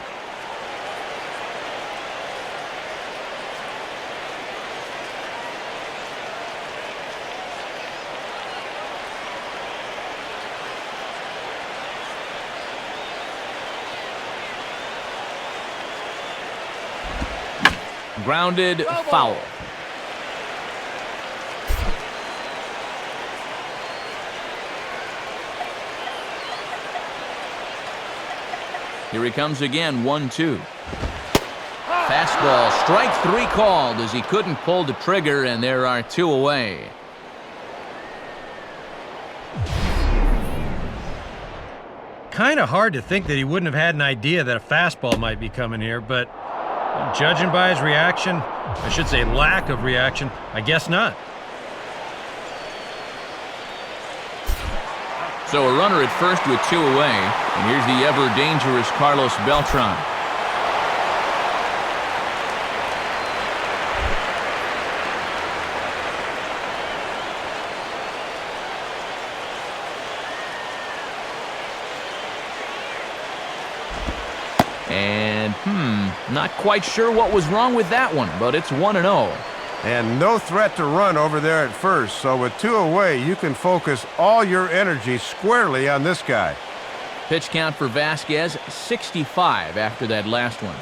Speaker 1: Grounded, foul. Here he comes again, 1-2. Fastball, strike 3 called as he couldn't pull the trigger, and there are 2 away.
Speaker 5: Kind of hard to think that he wouldn't have had an idea that a fastball might be coming here, but judging by his reaction, I should say lack of reaction, I guess not.
Speaker 1: So a runner at first with 2 away, and here's the ever-dangerous Carlos Beltran. And, not quite sure what was wrong with that one, but it's 1-0.
Speaker 2: And no threat to run over there at first, so with 2 away, you can focus all your energy squarely on this guy.
Speaker 1: Pitch count for Vasquez, 65 after that last one.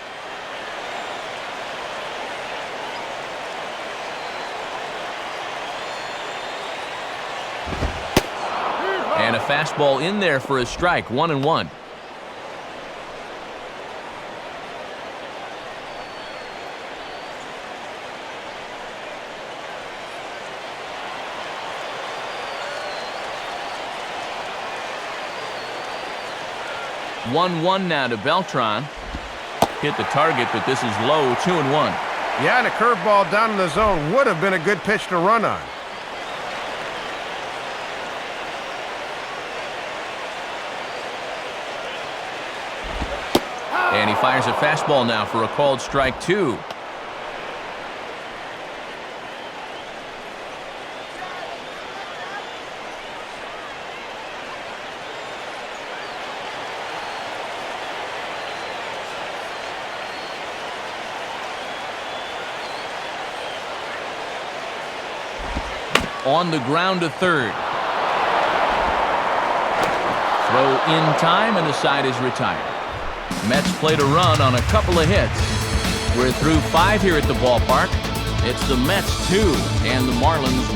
Speaker 1: And a fastball in there for a strike, 1-1. One now to Beltran. Hit the target, but this is low, 2-1.
Speaker 2: Yeah, and a curveball down in the zone would have been a good pitch to run on.
Speaker 1: And he fires a fastball now for a called strike 2. On the ground to third. Throw in time, and the side is retired. Mets played a run on a couple of hits. We're through 5 here at the ballpark. It's the Mets 2 and the Marlins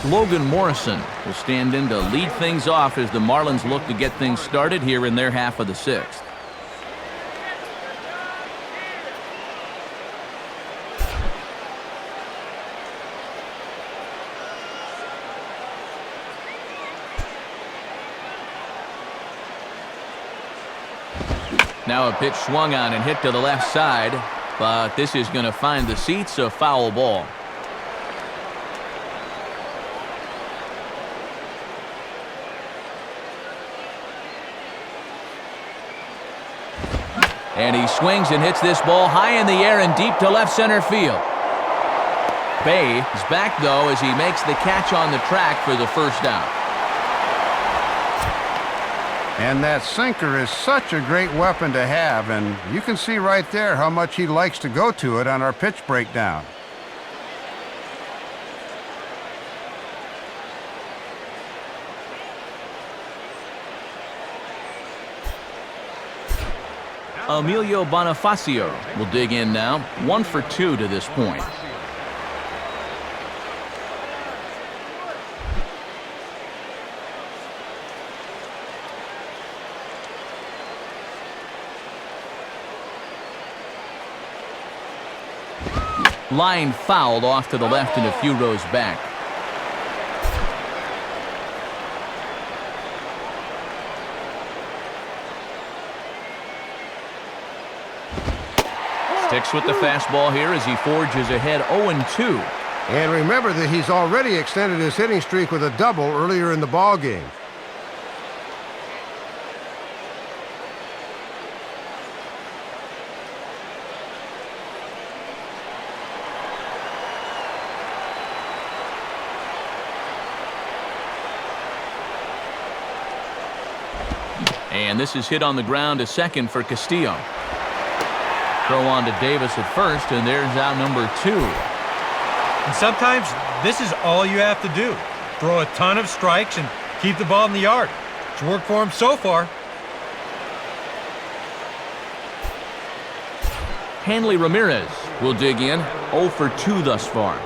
Speaker 1: 1. Logan Morrison will stand in to lead things off as the Marlins look to get things started here in their half of the 6th. Now a pitch swung on and hit to the left side, but this is going to find the seats, a foul ball. And he swings and hits this ball high in the air and deep to left center field. Bay is back, though, as he makes the catch on the track for the first out.
Speaker 2: And that sinker is such a great weapon to have, and you can see right there how much he likes to go to it on our pitch breakdown.
Speaker 1: Emilio Bonifacio will dig in now, 1 for 2 to this point. Line fouled off to the left and a few rows back. Sticks with the fastball here as he forges ahead 0-2.
Speaker 2: And remember that he's already extended his hitting streak with a double earlier in the ball game.
Speaker 1: And this is hit on the ground to second for Castillo. Throw on to Davis at first, and there's out number 2.
Speaker 5: And sometimes this is all you have to do. Throw a ton of strikes and keep the ball in the yard. It's worked for him so far.
Speaker 1: Hanley Ramirez will dig in, 0 for 2 thus far.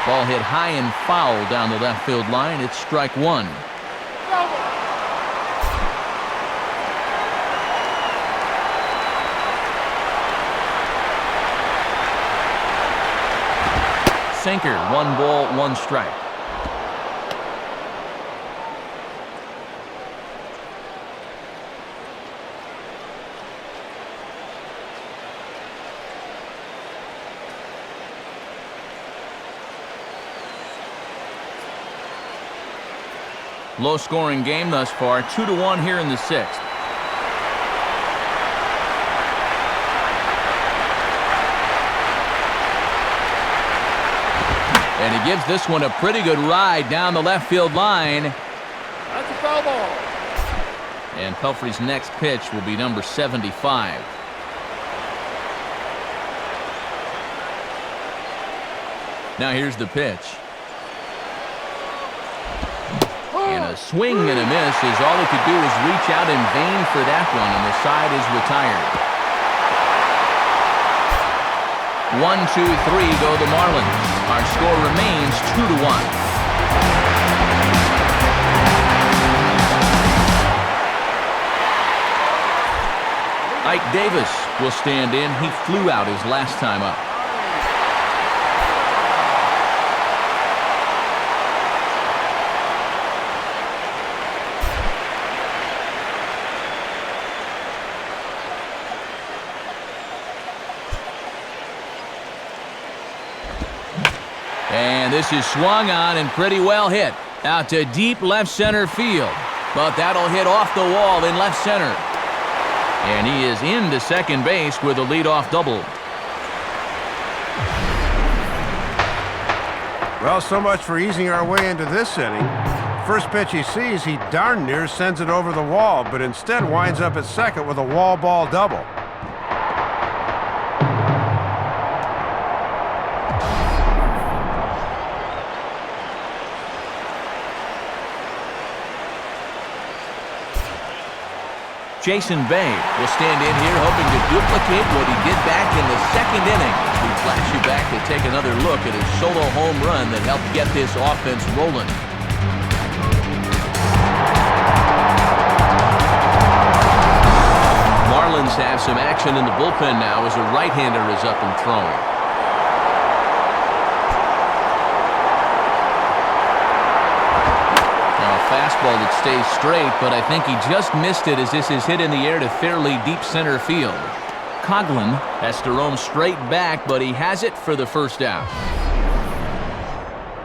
Speaker 1: Ball hit high and foul down the left field line. It's strike 1. Sinker, 1 ball, 1 strike. Low-scoring game thus far, 2-1 here in the 6th. And he gives this one a pretty good ride down the left field line.
Speaker 3: That's a foul ball.
Speaker 1: And Pelfrey's next pitch will be number 75. Now here's the pitch. And a swing and a miss as all he could do was reach out in vain for that one, and the side is retired. 1, 2, 3 go the Marlins. Our score remains 2-1. Ike Davis will stand in. He flew out his last time up. And this is swung on and pretty well hit. Out to deep left center field. But that'll hit off the wall in left center. And he is into second base with a leadoff double.
Speaker 2: Well, so much for easing our way into this inning. First pitch he sees, he darn near sends it over the wall, but instead winds up at second with a wall ball double.
Speaker 1: Jason Bay will stand in here hoping to duplicate what he did back in the second inning. We flash you back to take another look at his solo home run that helped get this offense rolling. Marlins have some action in the bullpen now as a right-hander is up and throwing. Fastball that stays straight, but I think he just missed it as this is hit in the air to fairly deep center field. Coughlin has to roam straight back, but he has it for the first out.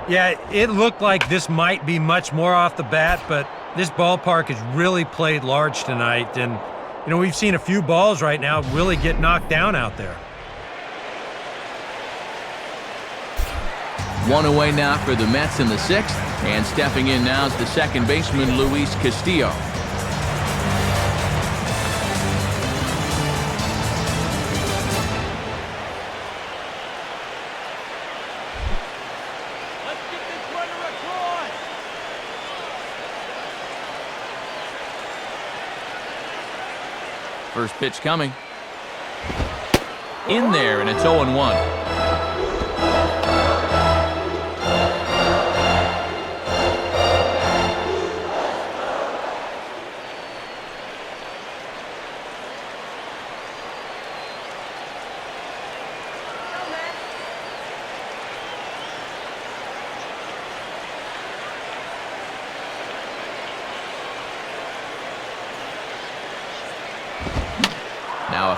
Speaker 5: Yeah, it looked like this might be much more off the bat, but this ballpark has really played large tonight, and you know, we've seen a few balls right now really get knocked down out there.
Speaker 1: 1 away now for the Mets in the 6th, and stepping in now is the second baseman, Luis Castillo.
Speaker 3: Let's get this runner across.
Speaker 1: First pitch coming. In there, and it's 0-1.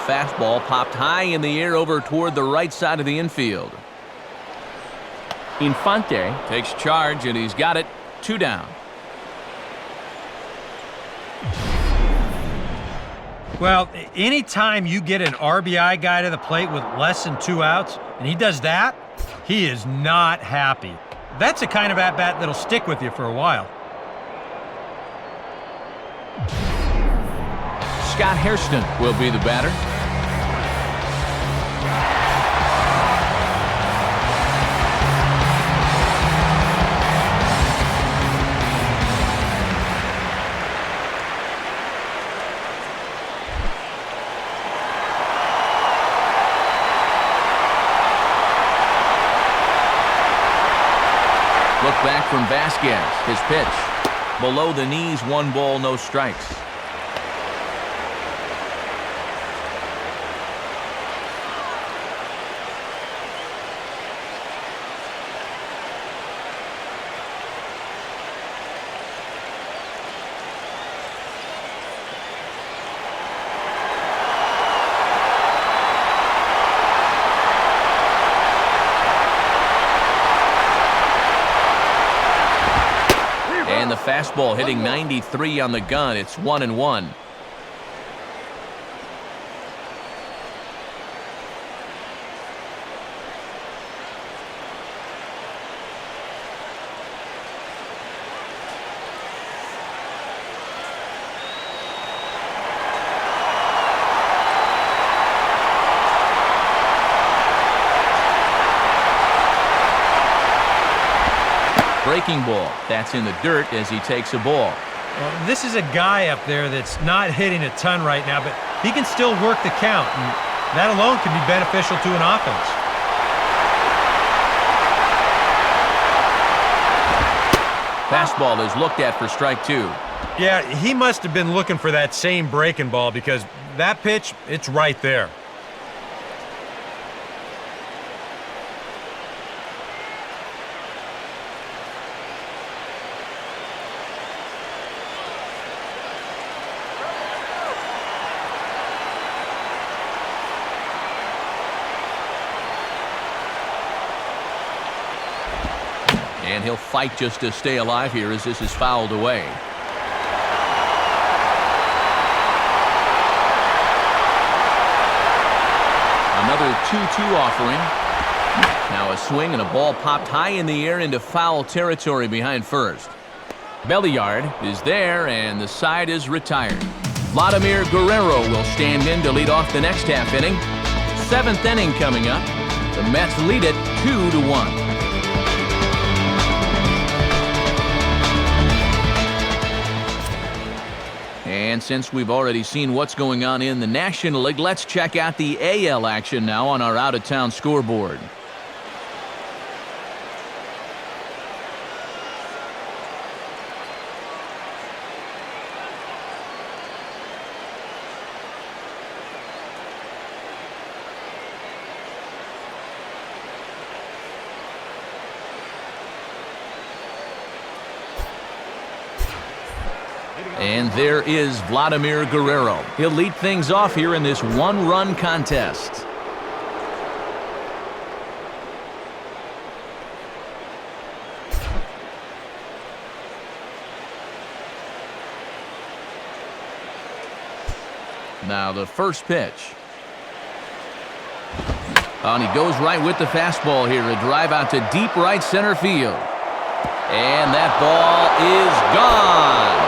Speaker 1: fastball popped high in the air over toward the right side of the infield. Infante takes charge, and he's got it. 2 down.
Speaker 5: Well, anytime you get an RBI guy to the plate with less than 2 outs, and he does that, he is not happy. That's a kind of at-bat that'll stick with you for a while.
Speaker 1: Scott Hairston will be the batter. Look back from Vasquez. His pitch. Below the knees, 1 ball, no strikes. And the fastball hitting 93 on the gun. It's 1-1. Breaking ball. That's in the dirt as he takes a ball.
Speaker 5: Well, this is a guy up there that's not hitting a ton right now, but he can still work the count, and that alone can be beneficial to an offense.
Speaker 1: Fastball is looked at for strike 2.
Speaker 5: Yeah, he must have been looking for that same breaking ball because that pitch, it's right there.
Speaker 1: And he'll fight just to stay alive here as this is fouled away. Another 2-2 offering. Now a swing and a ball popped high in the air into foul territory behind first. Belliard is there, and the side is retired. Vladimir Guerrero will stand in to lead off the next half inning. 7th inning coming up. The Mets lead it 2-1. And since we've already seen what's going on in the National League, let's check out the AL action now on our out-of-town scoreboard. And there is Vladimir Guerrero. He'll lead things off here in this 1-run contest. Now the first pitch. And he goes right with the fastball here. A drive out to deep right center field. And that ball is gone.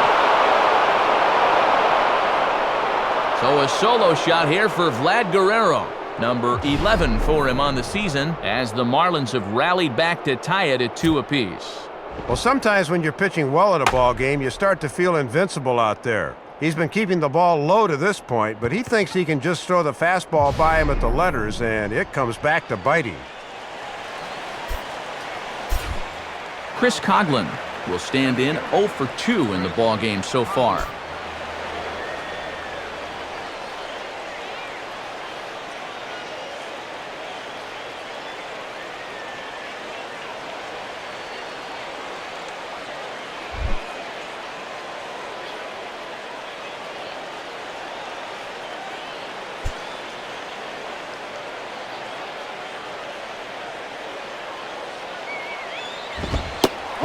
Speaker 1: So a solo shot here for Vlad Guerrero. Number 11 for him on the season as the Marlins have rallied back to tie it at 2 apiece.
Speaker 2: Well, sometimes when you're pitching well at a ball game, you start to feel invincible out there. He's been keeping the ball low to this point, but he thinks he can just throw the fastball by him at the letters, and it comes back to bite him.
Speaker 1: Chris Coghlan will stand in 0 for 2 in the ball game so far.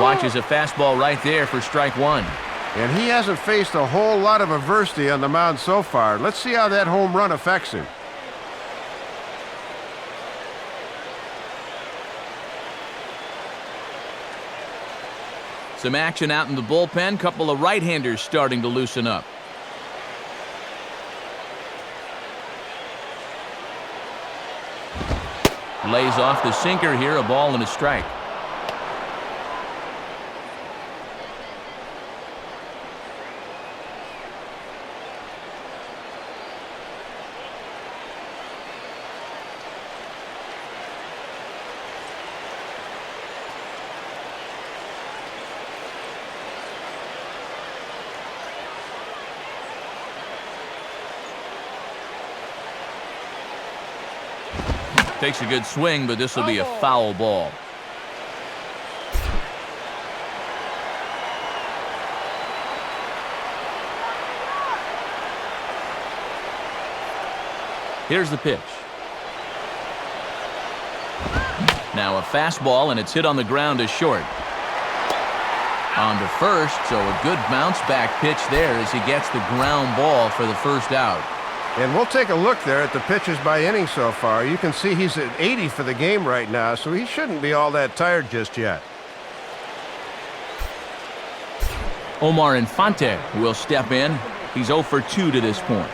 Speaker 1: Watches a fastball right there for strike one.
Speaker 2: And he hasn't faced a whole lot of adversity on the mound so far. Let's see how that home run affects him.
Speaker 1: Some action out in the bullpen. Couple of right-handers starting to loosen up. Lays off the sinker here, a ball and a strike. Takes a good swing, but this will be a foul ball. Here's the pitch. Now a fastball, and it's hit on the ground to short. On to first, so a good bounce back pitch there as he gets the ground ball for the first out.
Speaker 2: And we'll take a look there at the pitches by inning so far. You can see he's at 80 for the game right now, so he shouldn't be all that tired just yet.
Speaker 1: Omar Infante will step in. He's 0 for 2 to this point.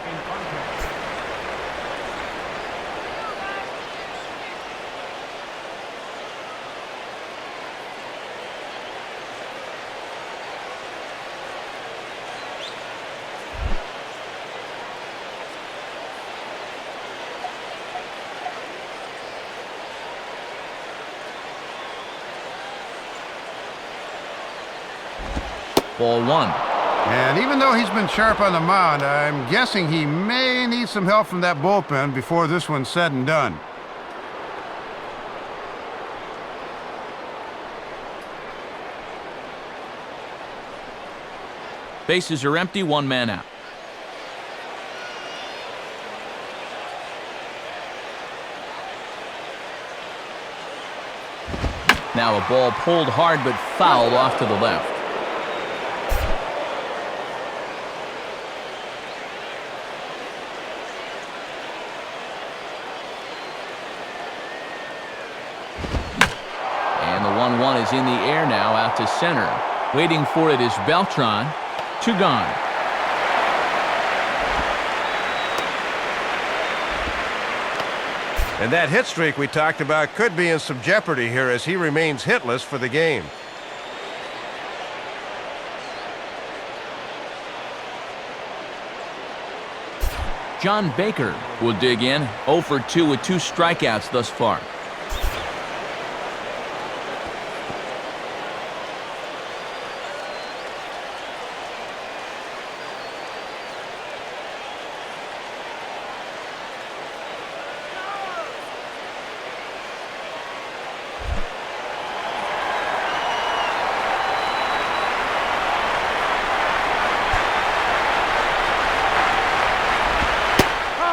Speaker 1: Ball one.
Speaker 2: And even though he's been sharp on the mound, I'm guessing he may need some help from that bullpen before this one's said and done.
Speaker 1: Bases are empty, one man out. Now a ball pulled hard but fouled off to the left. And the 1-1 is in the air now out to center. Waiting for it is Beltran. 2 gone.
Speaker 2: And that hit streak we talked about could be in some jeopardy here as he remains hitless for the game.
Speaker 1: John Baker will dig in. 0 for 2 with 2 strikeouts thus far.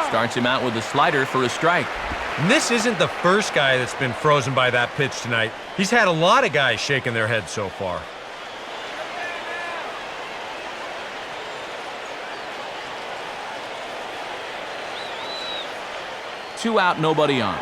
Speaker 1: Starts him out with a slider for a strike.
Speaker 5: And this isn't the first guy that's been frozen by that pitch tonight. He's had a lot of guys shaking their heads so far.
Speaker 1: Two out, nobody on.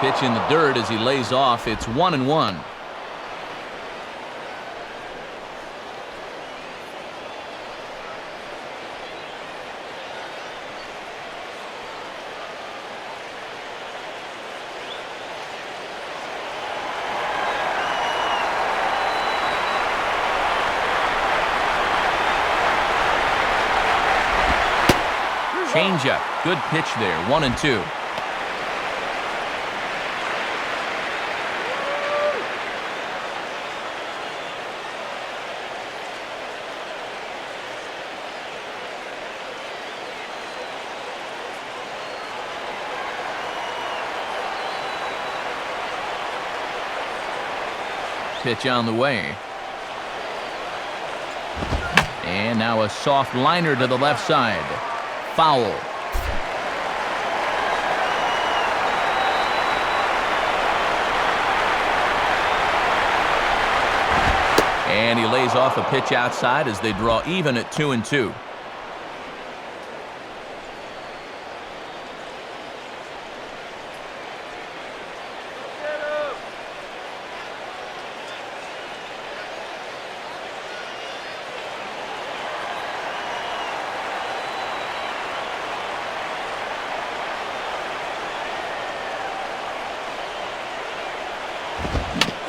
Speaker 1: Pitch in the dirt as he lays off. It's 1-1. Changeup. Good pitch there. 1-2. Pitch on the way. And And now a soft liner to the left side. Foul. And he lays off a pitch outside as they draw even at 2-2.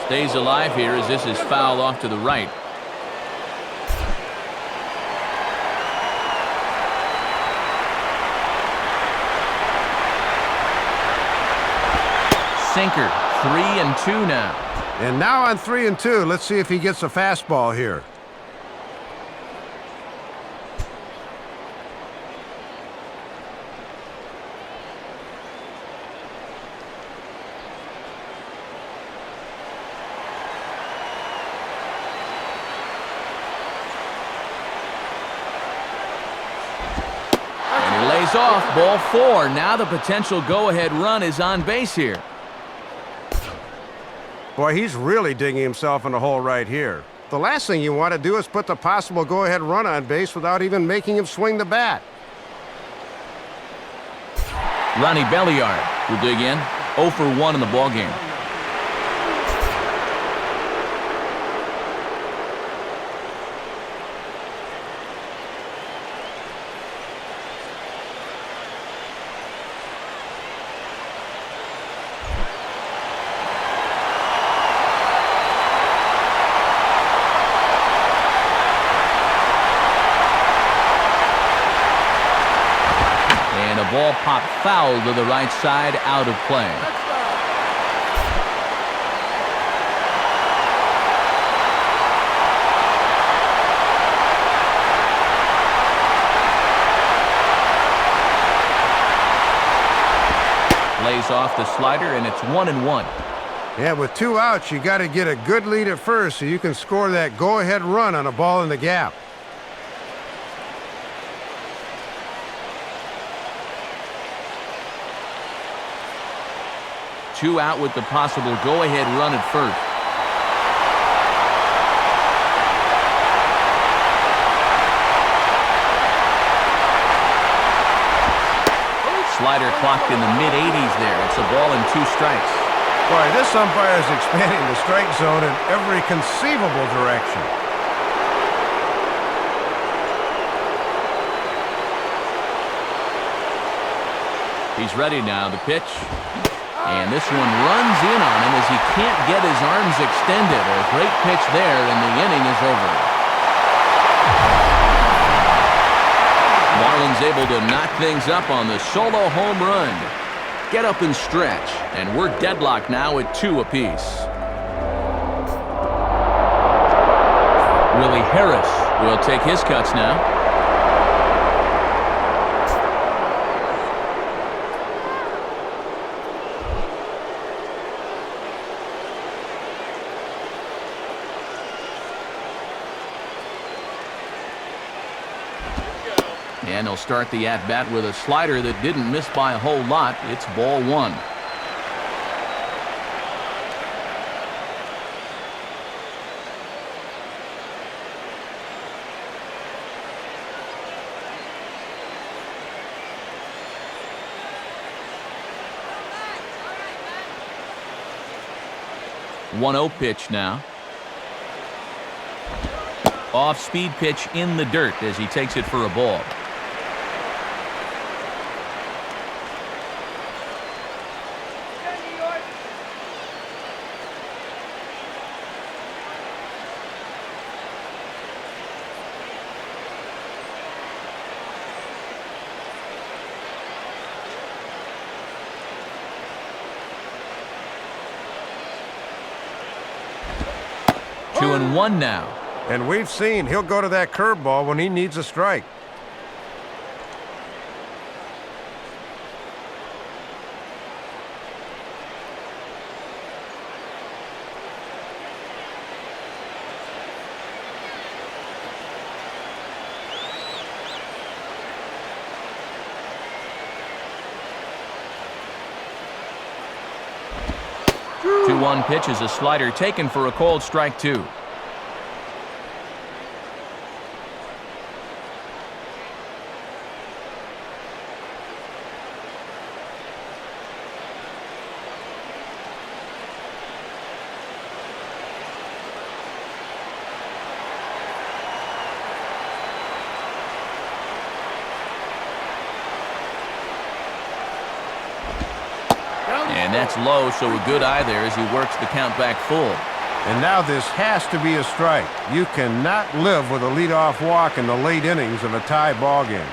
Speaker 1: Stays alive here as this is fouled off to the right. Sinker, 3-2 now.
Speaker 2: And now on 3-2, let's see if he gets a fastball here.
Speaker 1: Off, ball 4. Now the potential go-ahead run is on base here.
Speaker 2: Boy, he's really digging himself in the hole right here. The last thing you want to do is put the possible go-ahead run on base without even making him swing the bat.
Speaker 1: Ronnie Belliard will dig in. 0 for 1 in the ballgame. Ball popped foul to the right side, out of play. Lays off the slider, and it's 1-1.
Speaker 2: Yeah, with 2 outs, you got to get a good lead at first so you can score that go-ahead run on a ball in the gap.
Speaker 1: 2 out with the possible go-ahead run at first. Slider clocked in the mid-80s there. It's a ball and 2 strikes.
Speaker 2: Boy, this umpire is expanding the strike zone in every conceivable direction.
Speaker 1: He's ready now. The pitch. And this one runs in on him as he can't get his arms extended. A great pitch there, and the inning is over. Marlins able to knock things up on the solo home run. Get up and stretch, and we're deadlocked now at 2 apiece. Willie Harris will take his cuts now. And he'll start the at-bat with a slider that didn't miss by a whole lot. It's ball 1. One 1-0 pitch now. Off-speed pitch in the dirt as he takes it for a ball. Two and one now.
Speaker 2: And we've seen he'll go to that curveball when he needs a strike.
Speaker 1: 2-1 pitch is a slider taken for a called strike 2. And that's low, so a good eye there as he works the count back full.
Speaker 2: And now this has to be a strike. You cannot live with a leadoff walk in the late innings of a tie ball game.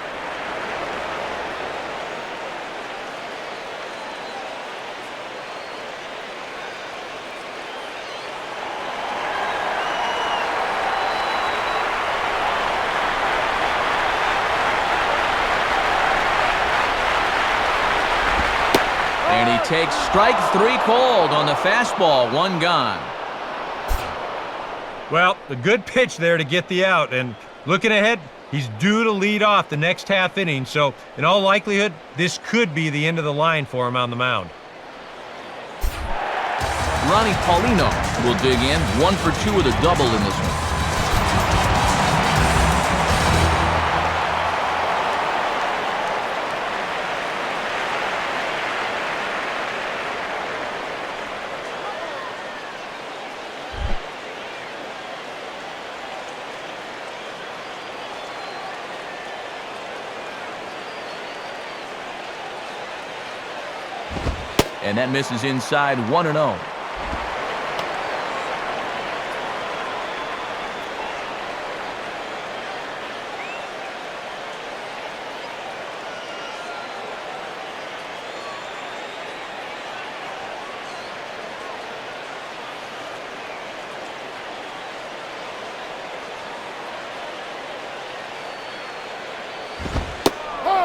Speaker 1: And he takes strike 3 called on the fastball. 1 gone.
Speaker 5: Well, a good pitch there to get the out, and looking ahead, he's due to lead off the next half inning, so in all likelihood, this could be the end of the line for him on the mound.
Speaker 1: Ronnie Paulino will dig in. 1 for 2 with a double in this one. And that misses inside. 1-0.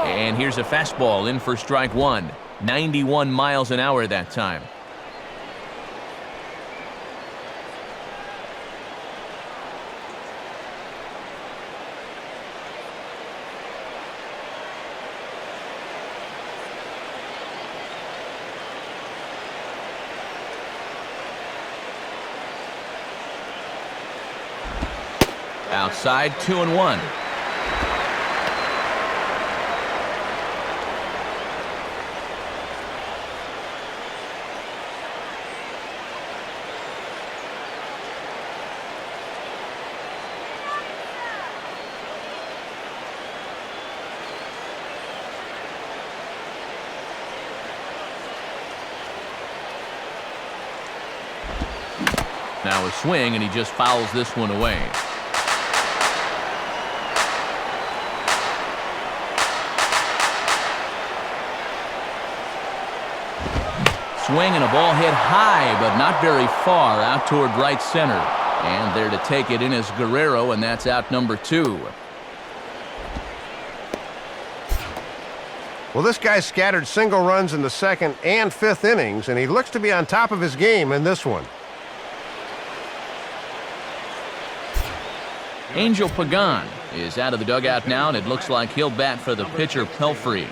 Speaker 1: And here's a fastball in for strike 1. 91 miles an hour that time. Outside, 2-1. Now a swing, and he just fouls this one away. Swing and a ball hit high, but not very far out toward right center. And there to take it in is Guerrero, and that's out number 2.
Speaker 2: Well, this guy scattered single runs in the 2nd and 5th innings, and he looks to be on top of his game in this one.
Speaker 1: Angel Pagan is out of the dugout now, and it looks like he'll bat for the pitcher Pelfrey.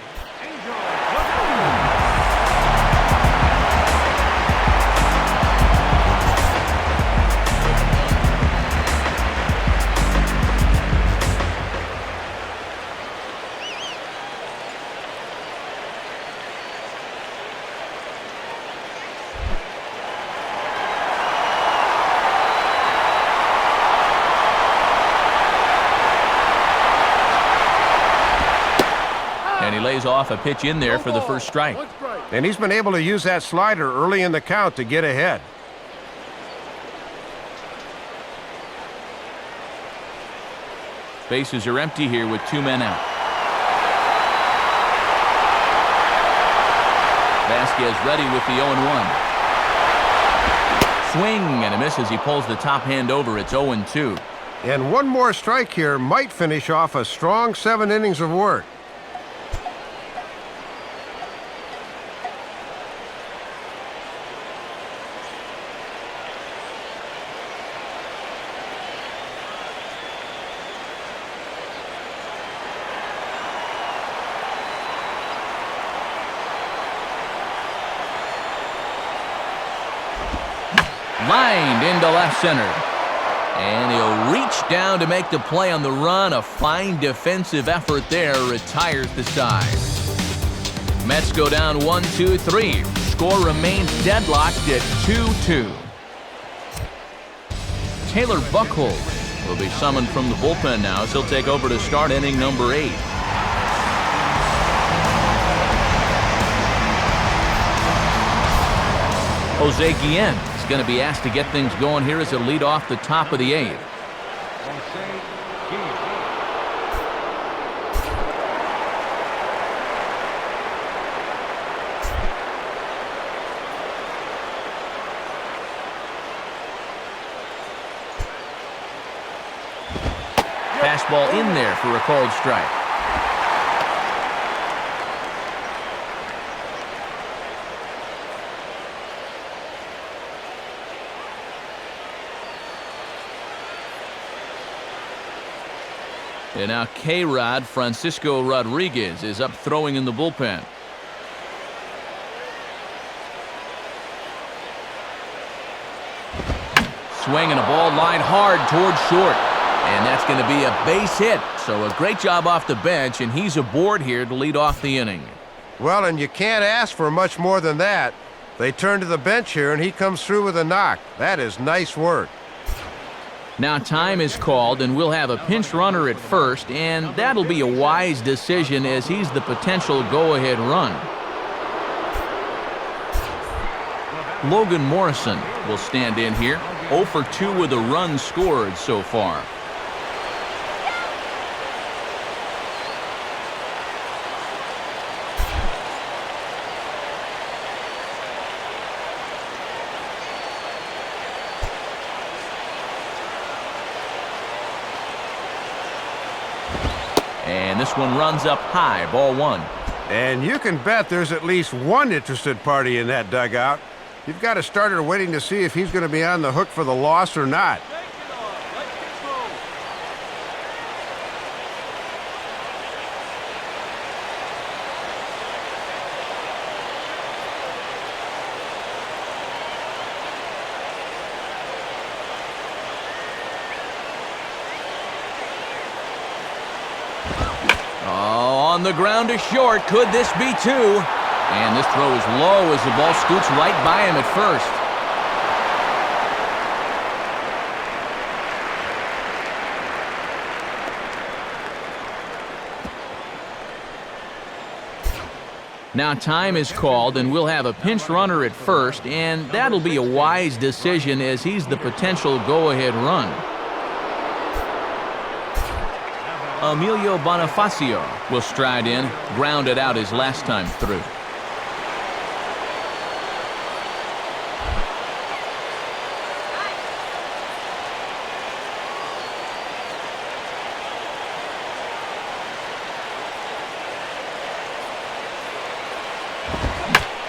Speaker 1: And he lays off a pitch in there for the first strike.
Speaker 2: And he's been able to use that slider early in the count to get ahead.
Speaker 1: Bases are empty here with 2 men out. Vasquez ready with the 0-1. Swing and a miss as he pulls the top hand over. It's 0-2.
Speaker 2: And one more strike here might finish off a strong 7 innings of work.
Speaker 1: Lined into left center. And he'll reach down to make the play on the run. A fine defensive effort there. Retires the side. Mets go down 1-2-3. Score remains deadlocked at 2-2. Taylor Buchholz will be summoned from the bullpen now as he'll take over to start inning number 8. Jose Guillen is going to be asked to get things going here as a lead off the top of the 8th. Fastball in there for a called strike. And now K-Rod Francisco Rodriguez is up throwing in the bullpen. Swinging a ball line hard towards short. And that's going to be a base hit. So a great job off the bench, and he's aboard here to lead off the inning.
Speaker 2: Well, and you can't ask for much more than that. They turn to the bench here, and he comes through with a knock. That is nice work.
Speaker 1: Now time is called, and we'll have a pinch runner at first, and that'll be a wise decision as he's the potential go-ahead run. Logan Morrison will stand in here, 0 for 2 with a run scored so far. And this one runs up high, ball 1.
Speaker 2: And you can bet there's at least one interested party in that dugout. You've got a starter waiting to see if he's going to be on the hook for the loss or not.
Speaker 1: On the ground to short. Could this be 2? And this throw is low as the ball scoots right by him at first. Now time is called, and we'll have a pinch runner at first, and that'll be a wise decision as he's the potential go-ahead run. Emilio Bonifacio will stride in, grounded out his last time through.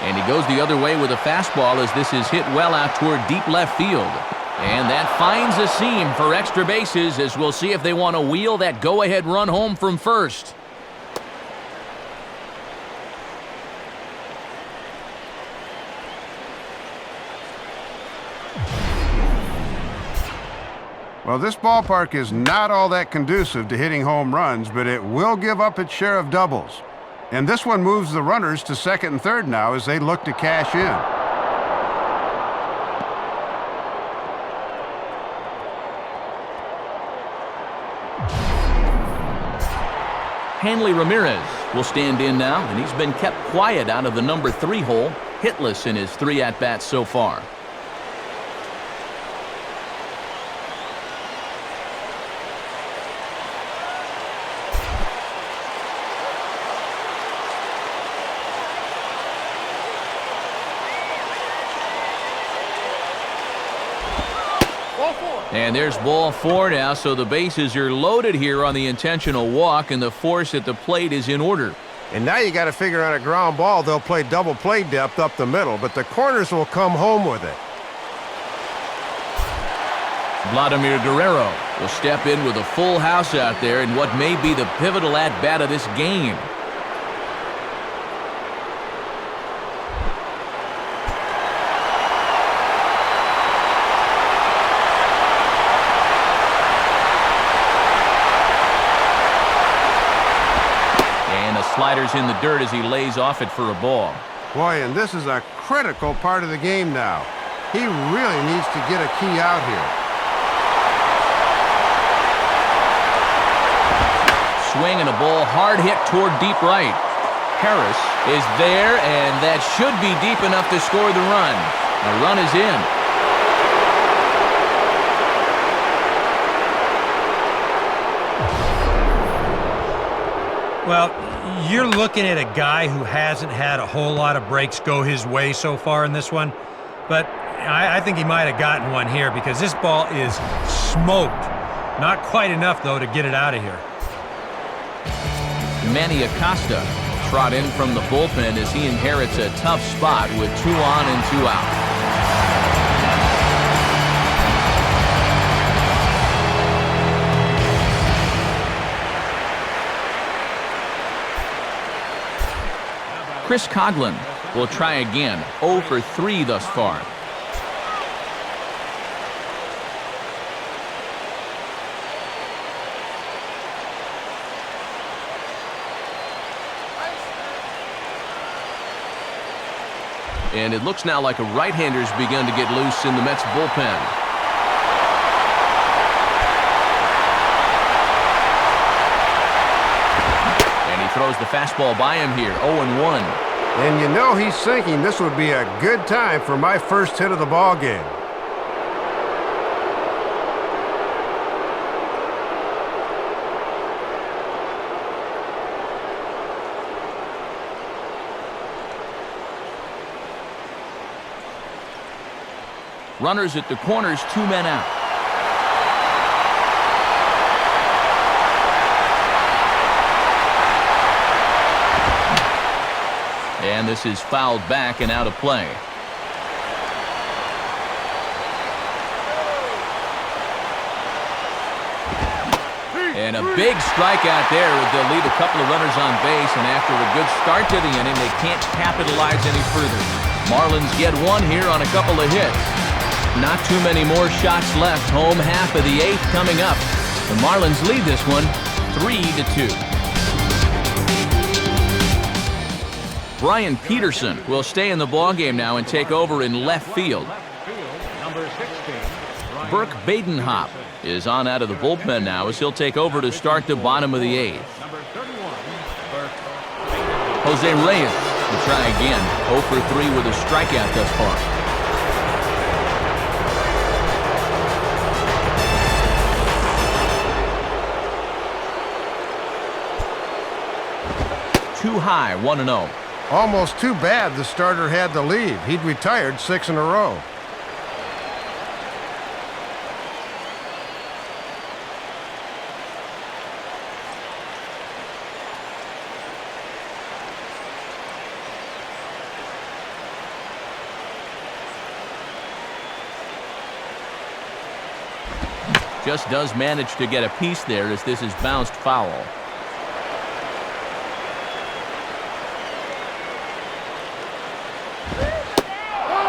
Speaker 1: And he goes the other way with a fastball as this is hit well out toward deep left field. And that finds a seam for extra bases as we'll see if they want to wheel that go-ahead run home from first.
Speaker 2: Well, this ballpark is not all that conducive to hitting home runs, but it will give up its share of doubles. And this one moves the runners to second and third now as they look to cash in.
Speaker 1: Hanley Ramirez will stand in now, and he's been kept quiet out of the number 3 hole, hitless in his 3 at-bats so far. And there's ball 4 now, so the bases are loaded here on the intentional walk, and the force at the plate is in order.
Speaker 2: And now you got to figure on a ground ball, they'll play double play depth up the middle, but the corners will come home with it.
Speaker 1: Vladimir Guerrero will step in with a full house out there in what may be the pivotal at-bat of this game. is in the dirt as he lays off it for a ball.
Speaker 2: Boy, and this is a critical part of the game now. He really needs to get a key out here.
Speaker 1: Swing and a ball hard hit toward deep right. Harris is there, and that should be deep enough to score the run. The run is in.
Speaker 5: Well, you're looking at a guy who hasn't had a whole lot of breaks go his way so far in this one, but I think he might have gotten one here because this ball is smoked. Not quite enough, though, to get it out of here.
Speaker 1: Manny Acosta trot in from the bullpen as he inherits a tough spot with 2 on and 2 out. Chris Coughlin will try again. 0 for 3 thus far. And it looks now like a right-hander's begun to get loose in the Mets bullpen. And he throws the fastball by him here, 0-1.
Speaker 2: And you know he's thinking this would be a good time for my first hit of the ball game.
Speaker 1: Runners at the corners, 2 men out. And this is fouled back and out of play. And a big strikeout there would leave a couple of runners on base, and after a good start to the inning, they can't capitalize any further. Marlins get one here on a couple of hits. Not too many more shots left. Home half of the 8th coming up. The Marlins lead this one 3-2. Brian Peterson will stay in the ballgame now and take over in left field. Burke Badenhop is on out of the bullpen now as he'll take over to start the bottom of the 8th. Jose Reyes will try again. 0 for 3 with a strikeout thus far. Too high, 1-0.
Speaker 2: Almost too bad the starter had to leave. He'd retired 6 in a row.
Speaker 1: Just does manage to get a piece there as this is bounced foul.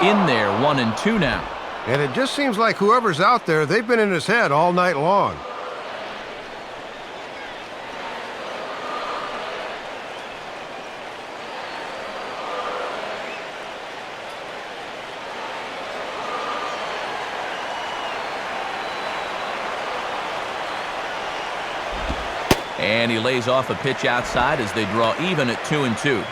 Speaker 1: In there, 1-2 now.
Speaker 2: And it just seems like whoever's out there, they've been in his head all night long.
Speaker 1: And he lays off a pitch outside as they draw even at 2-2.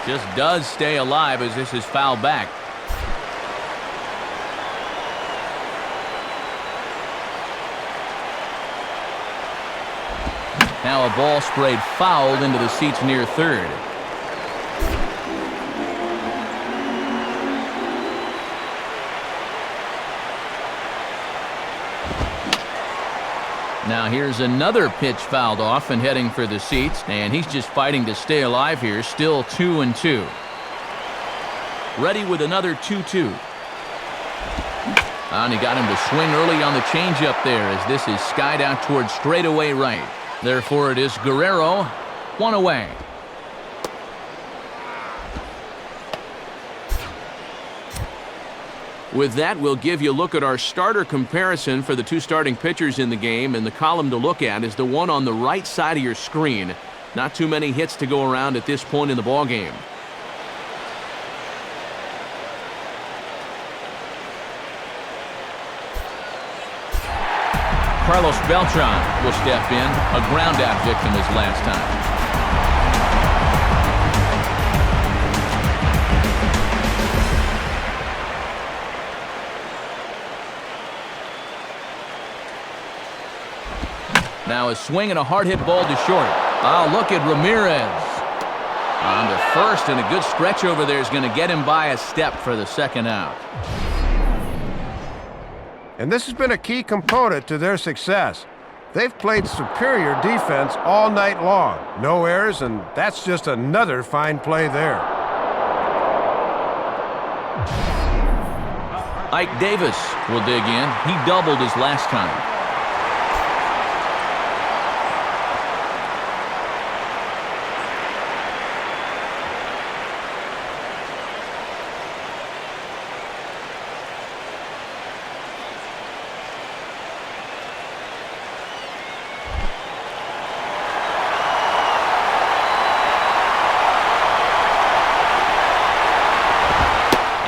Speaker 1: Just does stay alive as this is fouled back. Now a ball sprayed fouled into the seats near third. Now here's another pitch fouled off and heading for the seats, and he's just fighting to stay alive here. Still 2-2. Ready with another 2-2. And he got him to swing early on the changeup there as this is skied out towards straightaway right. Therefore, it is Guerrero, 1 away. With that, we'll give you a look at our starter comparison for the two starting pitchers in the game, and the column to look at is the one on the right side of your screen. Not too many hits to go around at this point in the ballgame. Carlos Beltran will step in, a ground-out victim his last time. Now a swing and a hard hit ball to short. Oh, look at Ramirez. On to first, and a good stretch over there is going to get him by a step for the second out.
Speaker 2: And this has been a key component to their success. They've played superior defense all night long. No errors, and that's just another fine play there.
Speaker 1: Ike Davis will dig in. He doubled his last time.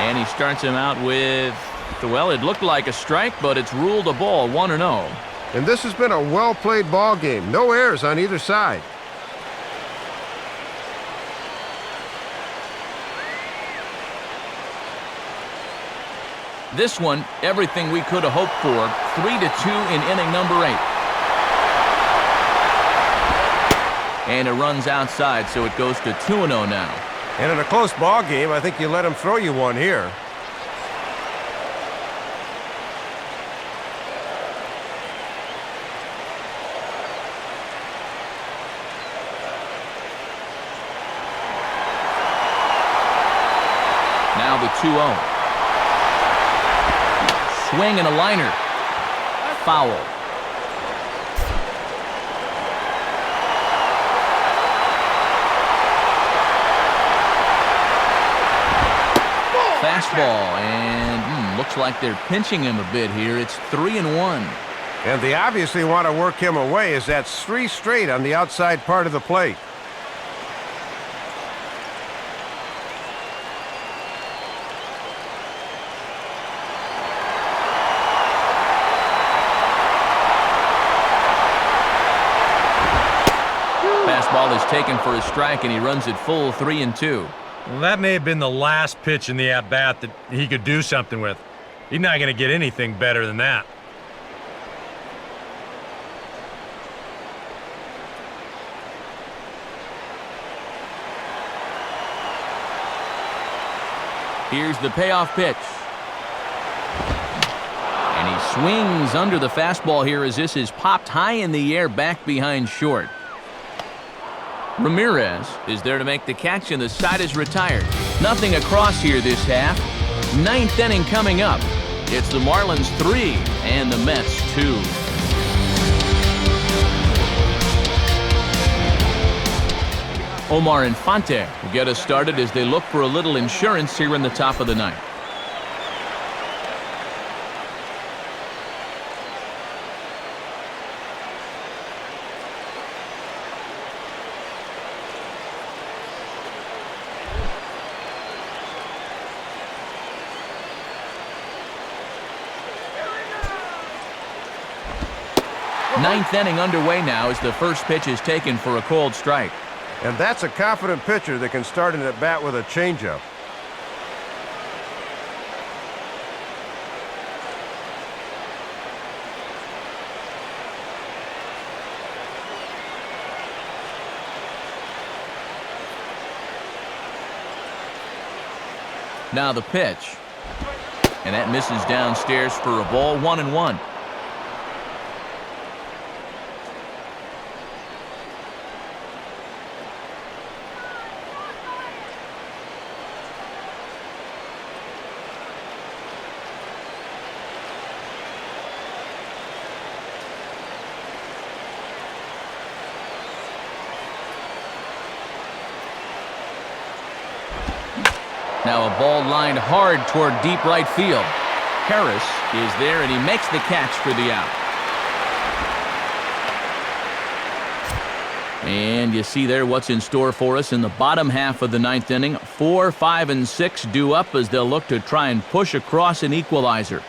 Speaker 1: And he starts him out with, well, it looked like a strike, but it's ruled a ball, 1-0.
Speaker 2: And this has been a well-played ball game. No errors on either side.
Speaker 1: This one, everything we could have hoped for. 3-2 in inning number 8. And it runs outside, so it goes to 2-0 now.
Speaker 2: And in a close ball game, I think you let him throw you one here.
Speaker 1: Now the 2-0. Swing and a liner. Foul. Fastball, and looks like they're pinching him a bit here. It's 3-1.
Speaker 2: And they obviously want to work him away, as that's 3 straight on the outside part of the plate.
Speaker 1: Fastball is taken for a strike, and he runs it full 3-2.
Speaker 5: Well, that may have been the last pitch in the at-bat that he could do something with. He's not going to get anything better than that.
Speaker 1: Here's the payoff pitch. And he swings under the fastball here as this is popped high in the air back behind short. Ramirez is there to make the catch, and the side is retired. Nothing across here this half. 9th inning coming up. It's the Marlins 3 and the Mets 2. Omar Infante will get us started as they look for a little insurance here in the top of the 9th. Ninth inning underway now as the first pitch is taken for a called strike.
Speaker 2: And that's a confident pitcher that can start an at-bat with a changeup.
Speaker 1: Now the pitch. And that misses downstairs for a ball, 1-1. Now a ball lined hard toward deep right field. Harris is there, and he makes the catch for the out. And you see there what's in store for us in the bottom half of the ninth inning. 4, 5, and 6 due up as they'll look to try and push across an equalizer.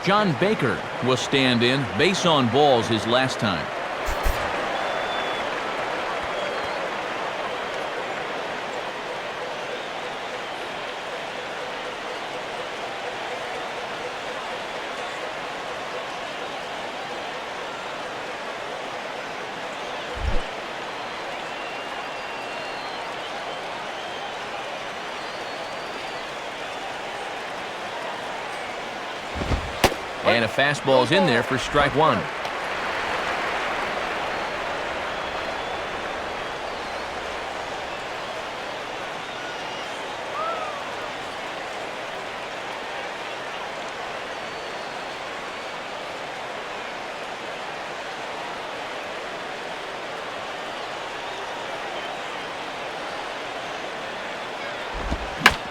Speaker 1: John Baker will stand in. Base on balls his last time. And a fastball's in there for strike one.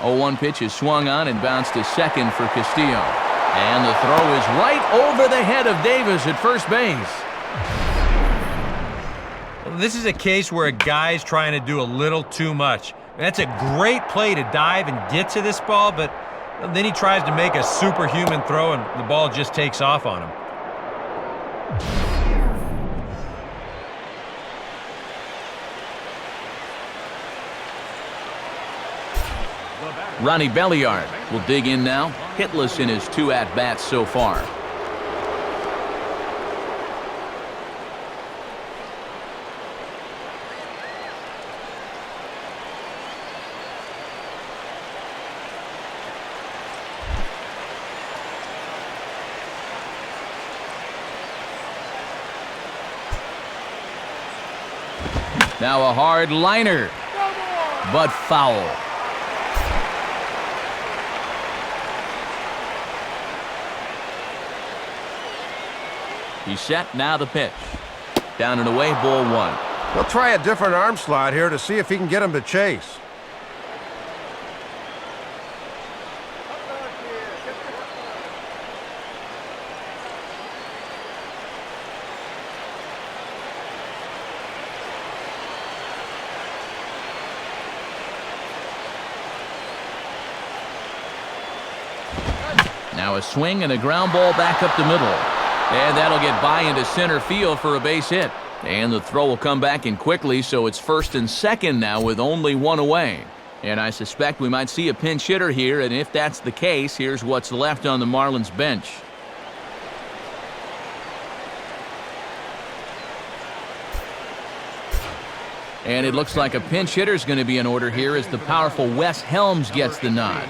Speaker 1: Oh, 1 pitch is swung on and bounced to second for Castillo. And the throw is right over the head of Davis at first base.
Speaker 5: Well, this is a case where a guy's trying to do a little too much. That's a great play to dive and get to this ball, but then he tries to make a superhuman throw and the ball just takes off on him.
Speaker 1: Ronnie Belliard will dig in now, hitless in his 2 at-bats so far. Now a hard liner, but foul. He's set, now the pitch. Down and away, ball 1.
Speaker 2: He'll try a different arm slot here to see if he can get him to chase.
Speaker 1: Now a swing and a ground ball back up the middle. And that'll get by into center field for a base hit. And the throw will come back in quickly, so it's first and second now with only 1 away. And I suspect we might see a pinch hitter here, and if that's the case, here's what's left on the Marlins bench. And it looks like a pinch hitter is going to be in order here as the powerful Wes Helms gets the nod.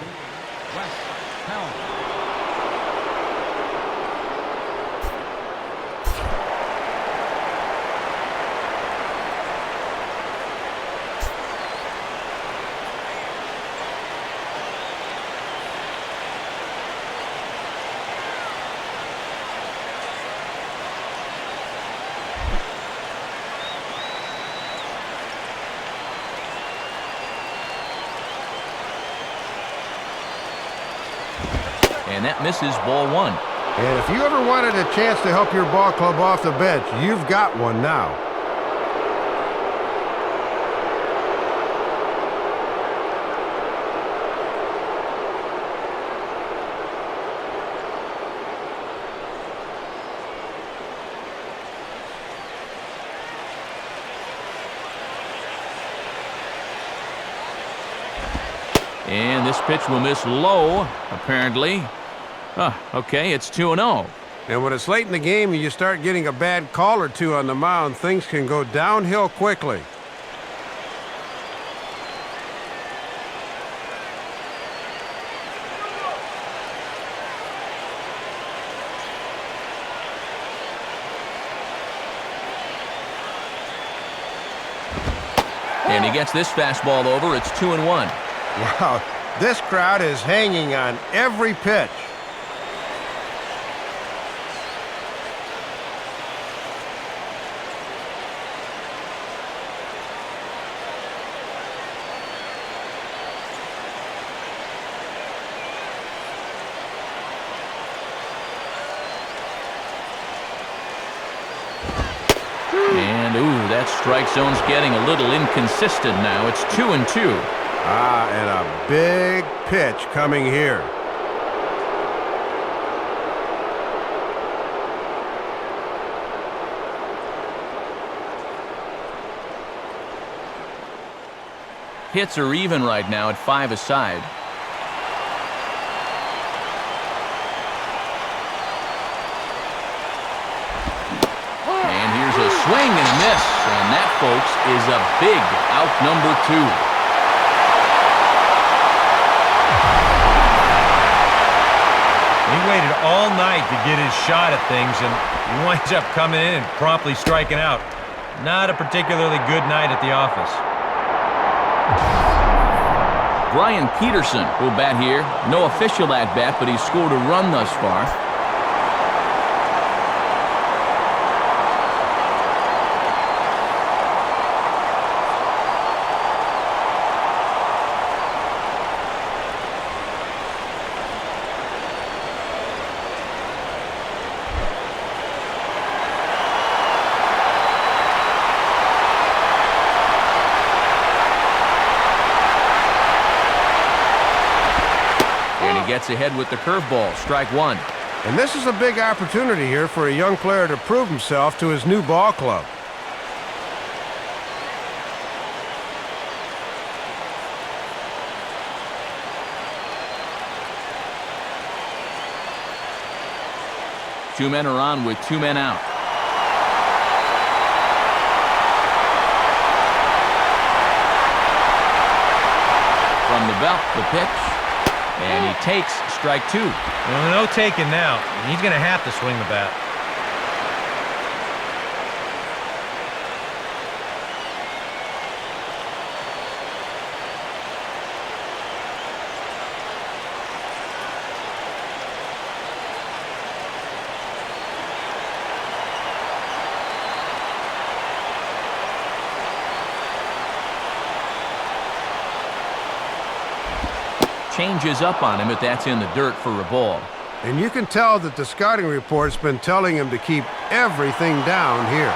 Speaker 1: And that misses, ball 1.
Speaker 2: And if you ever wanted a chance to help your ball club off the bench, you've got one now.
Speaker 1: And this pitch will miss low, apparently. Okay, it's 2-0.
Speaker 2: And when it's late in the game and you start getting a bad call or two on the mound, things can go downhill quickly.
Speaker 1: And he gets this fastball over. It's 2-1.
Speaker 2: Wow, this crowd is hanging on every pitch.
Speaker 1: And, ooh, that strike zone's getting a little inconsistent now. It's 2-2.
Speaker 2: And a big pitch coming here.
Speaker 1: Hits are even right now at 5 aside. And here's a swing and a miss. And that, folks, is a big out number 2.
Speaker 5: He waited all night to get his shot at things, and he winds up coming in and promptly striking out. Not a particularly good night at the office.
Speaker 1: Brian Peterson will bat here. No official at-bat, but he's scored a run thus far. Gets ahead with the curveball, strike 1.
Speaker 2: And this is a big opportunity here for a young player to prove himself to his new ball club.
Speaker 1: Two men are on with 2 men out. From the belt, the pitch. And he takes strike 2.
Speaker 5: Well, no taking now. He's going to have to swing the bat.
Speaker 1: Changes up on him, but that's in the dirt for a ball.
Speaker 2: And you can tell that the scouting report's been telling him to keep everything down here.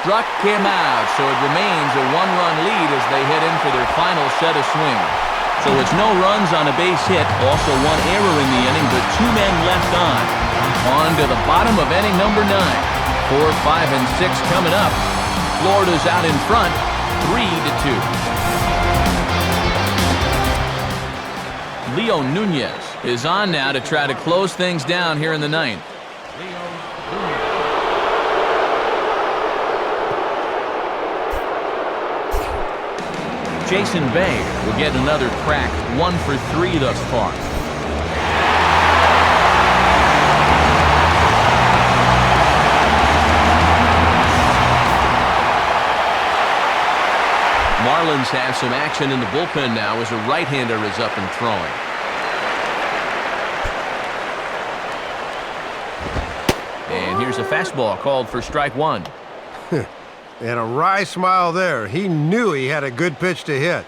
Speaker 1: Struck him out, so it remains a 1-run lead as they head in for their final set of swings. So it's no runs on a base hit, also 1 error in the inning, but 2 men left on. On to the bottom of inning number 9. 4, 5, and 6 coming up. Florida's out in front, 3-2. Leo Nunez is on now to try to close things down here in the 9th. Jason Bay will get another crack, 1 for 3 thus far. Marlins have some action in the bullpen now as a right-hander is up and throwing. And here's a fastball called for strike 1.
Speaker 2: And a wry smile there. He knew he had a good pitch to hit.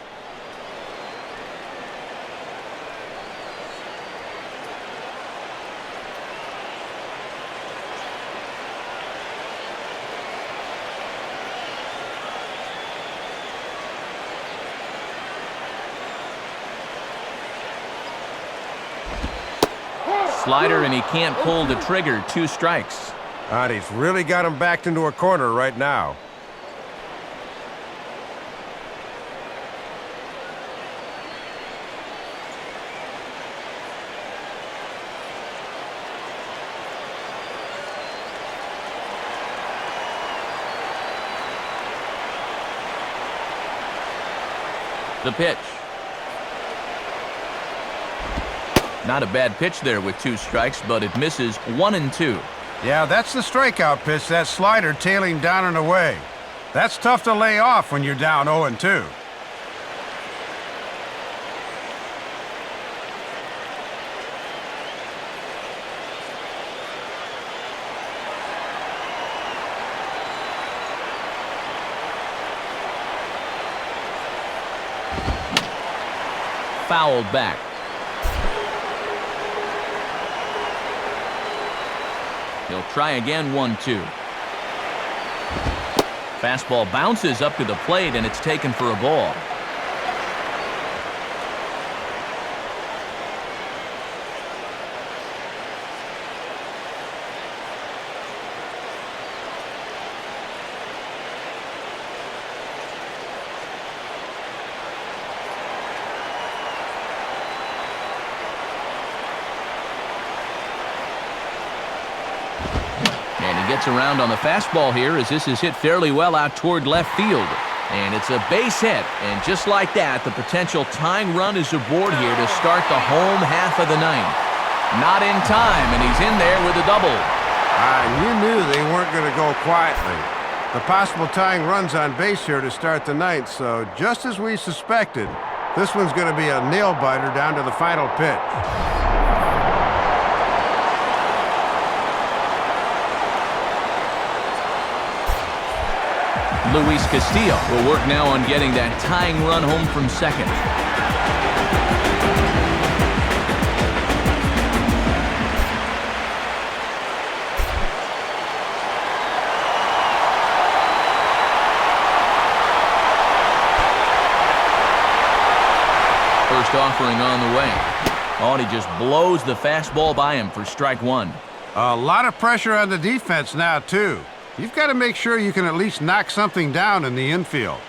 Speaker 1: Slider, and he can't pull the trigger. 2 strikes.
Speaker 2: And he's really got him backed into a corner right now.
Speaker 1: The pitch. Not a bad pitch there with 2 strikes, but it misses 1 and 2.
Speaker 2: Yeah, that's the strikeout pitch, that slider tailing down and away. That's tough to lay off when you're down 0 and 2.
Speaker 1: Fouled back. He'll try again, 1-2. Fastball bounces up to the plate, and it's taken for a ball. Gets around on the fastball here as this is hit fairly well out toward left field. And it's a base hit. And just like that, the potential tying run is aboard here to start the home half of the ninth. Not in time, and he's in there with a double.
Speaker 2: You knew they weren't going to go quietly. The possible tying run's on base here to start the ninth, so just as we suspected, this one's going to be a nail-biter down to the final pitch.
Speaker 1: Luis Castillo will work now on getting that tying run home from second. First offering on the way. Oh, and he just blows the fastball by him for strike one.
Speaker 2: A lot of pressure on the defense now, too. You've got to make sure you can at least knock something down in the infield.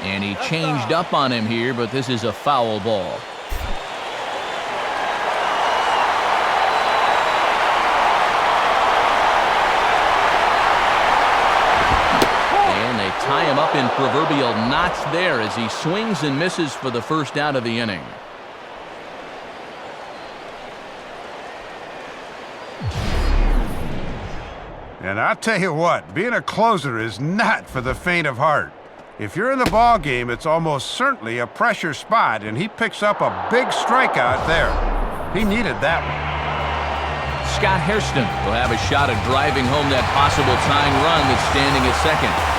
Speaker 1: And he changed up on him here, but this is a foul ball. Tie him up in proverbial knots there as he swings and misses for the first out of the inning.
Speaker 2: And I'll tell you what, being a closer is not for the faint of heart. If you're in the ball game, it's almost certainly a pressure spot, and he picks up a big strikeout there. He needed that one.
Speaker 1: Scott Hairston will have a shot at driving home that possible tying run that's standing at second.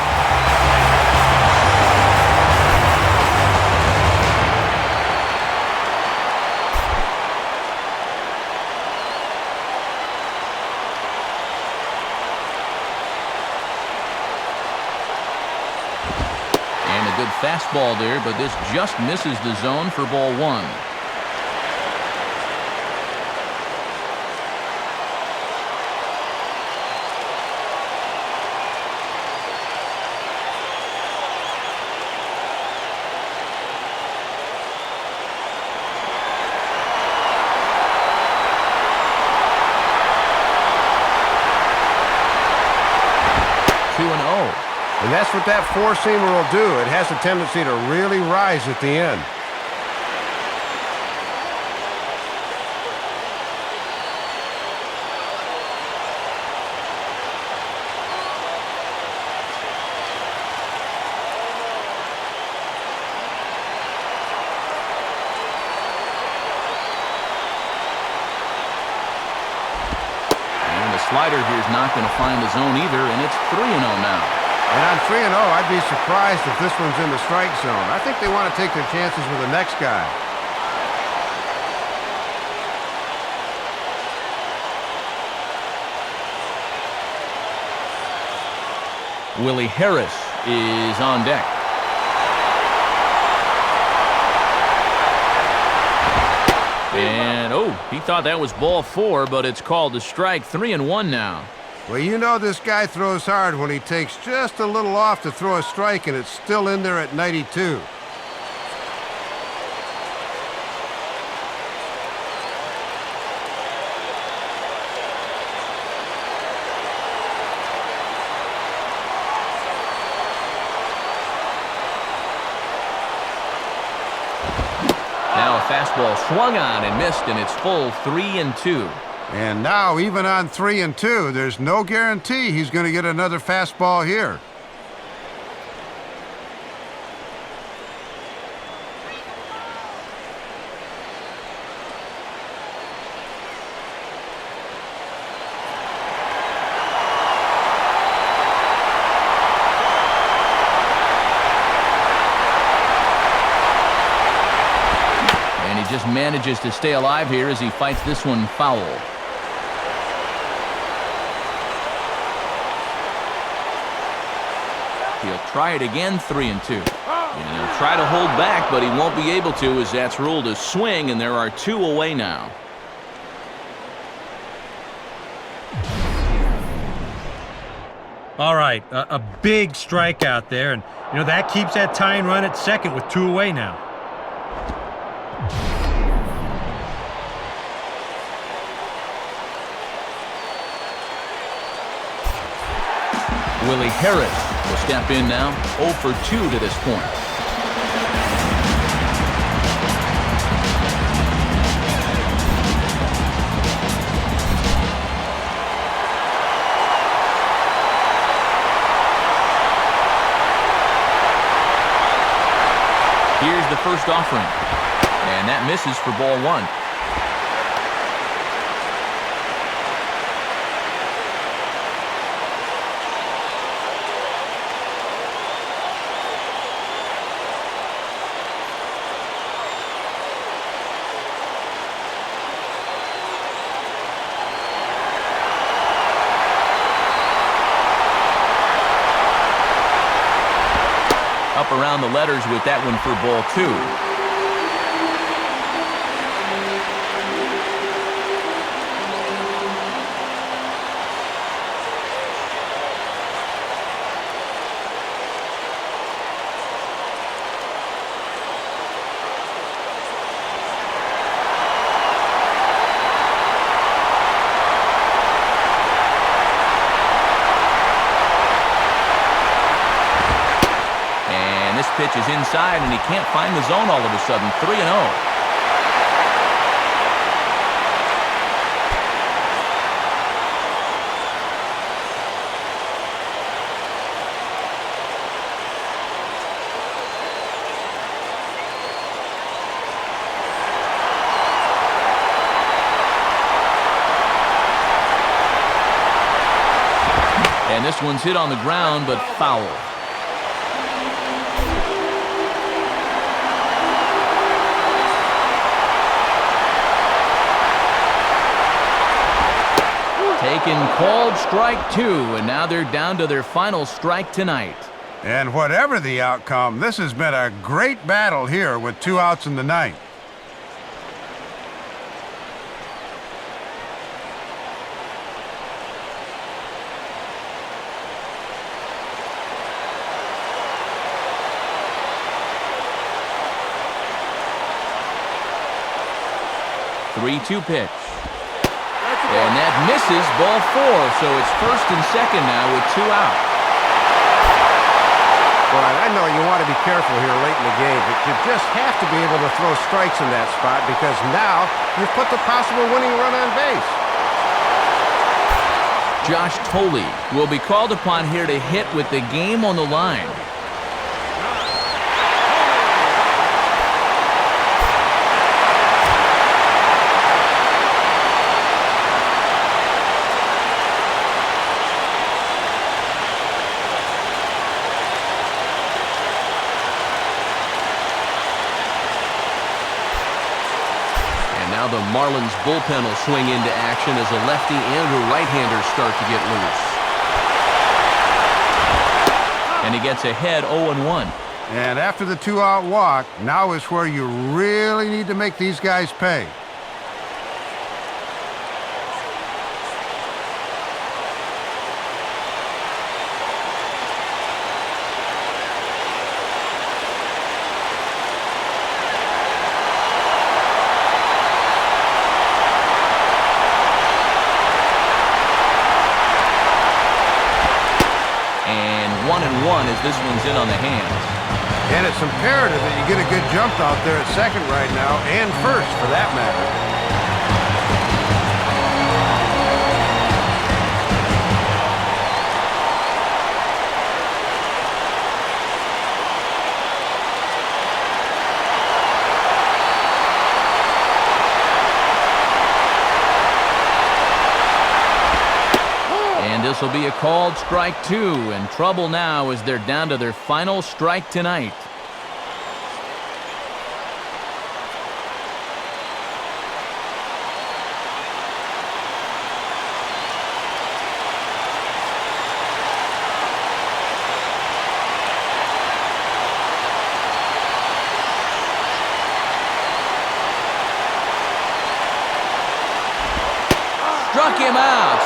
Speaker 1: Good fastball there, but this just misses the zone for ball one.
Speaker 2: And that's what that four-seamer will do. It has a tendency to really rise at the end.
Speaker 1: And the slider here is not going to find the zone either, and it's 3-0 now.
Speaker 2: And on 3-0, I'd be surprised if this one's in the strike zone. I think they want to take their chances with the next guy.
Speaker 1: Willie Harris is on deck. And, oh, he thought that was ball four, but it's called a strike. 3-1 now.
Speaker 2: Well, you know this guy throws hard when he takes just a little off to throw a strike, and it's still in there at 92.
Speaker 1: Now a fastball swung on and missed, and it's full 3-2.
Speaker 2: And now, even on 3-2, there's no guarantee he's going to get another fastball here.
Speaker 1: manages to stay alive here as he fights this one foul. He'll try it again, 3-2. And he'll try to hold back, but he won't be able to as that's ruled a swing, and there are 2 away now.
Speaker 5: All right, a big strikeout there, and that keeps that tying run at second with 2 away now.
Speaker 1: Willie Harris will step in now, 0 for 2 to this point. Here's the first offering, and that misses for ball 1. Up around the letters with that one for ball 2. Pitch is inside, and he can't find the zone all of a sudden. 3-0. And this one's hit on the ground, but foul. Taken, called strike 2, and now they're down to their final strike tonight.
Speaker 2: And whatever the outcome, this has been a great battle here with 2 outs in the ninth.
Speaker 1: Three-two pitch. And that misses, ball 4, so it's first and second now with 2 out.
Speaker 2: Well, I know you want to be careful here late in the game, but you just have to be able to throw strikes in that spot because now you've put the possible winning run on base.
Speaker 1: Josh Tolley will be called upon here to hit with the game on the line. Now the Marlins bullpen will swing into action as a lefty and a right-hander start to get loose. And he gets ahead 0-1.
Speaker 2: And after the 2-out walk, now is where you really need to make these guys pay.
Speaker 1: As this one's in on the hands.
Speaker 2: And it's imperative that you get a good jump out there at second right now, and first for that matter.
Speaker 1: This will be a called strike 2, and trouble now as they're down to their final strike tonight.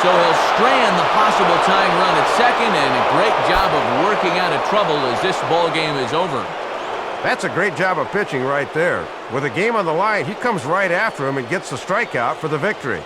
Speaker 1: So he'll strand the possible tying run at second, and a great job of working out of trouble as this ball game is over.
Speaker 2: That's a great job of pitching right there. With a game on the line, he comes right after him and gets the strikeout for the victory.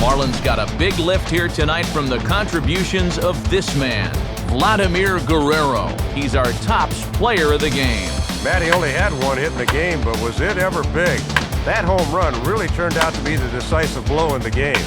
Speaker 1: Marlins got a big lift here tonight from the contributions of this man, Vladimir Guerrero. He's our tops player of the game.
Speaker 2: Matty only had one hit in the game, but was it ever big? That home run really turned out to be the decisive blow in the game.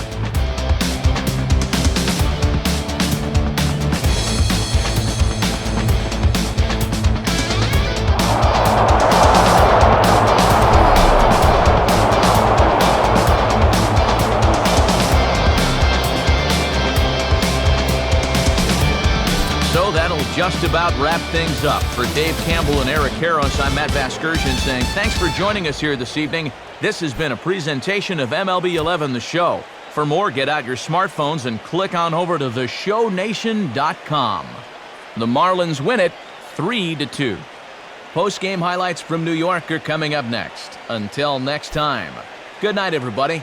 Speaker 1: So that'll just about wrap things up. For Dave Campbell and Eric Karros, I'm Matt Vasgersian saying thanks for joining us here this evening. This has been a presentation of MLB 11 The Show. For more, get out your smartphones and click on over to theshownation.com. The Marlins win it 3-2. Post-game highlights from New York are coming up next. Until next time, good night, everybody.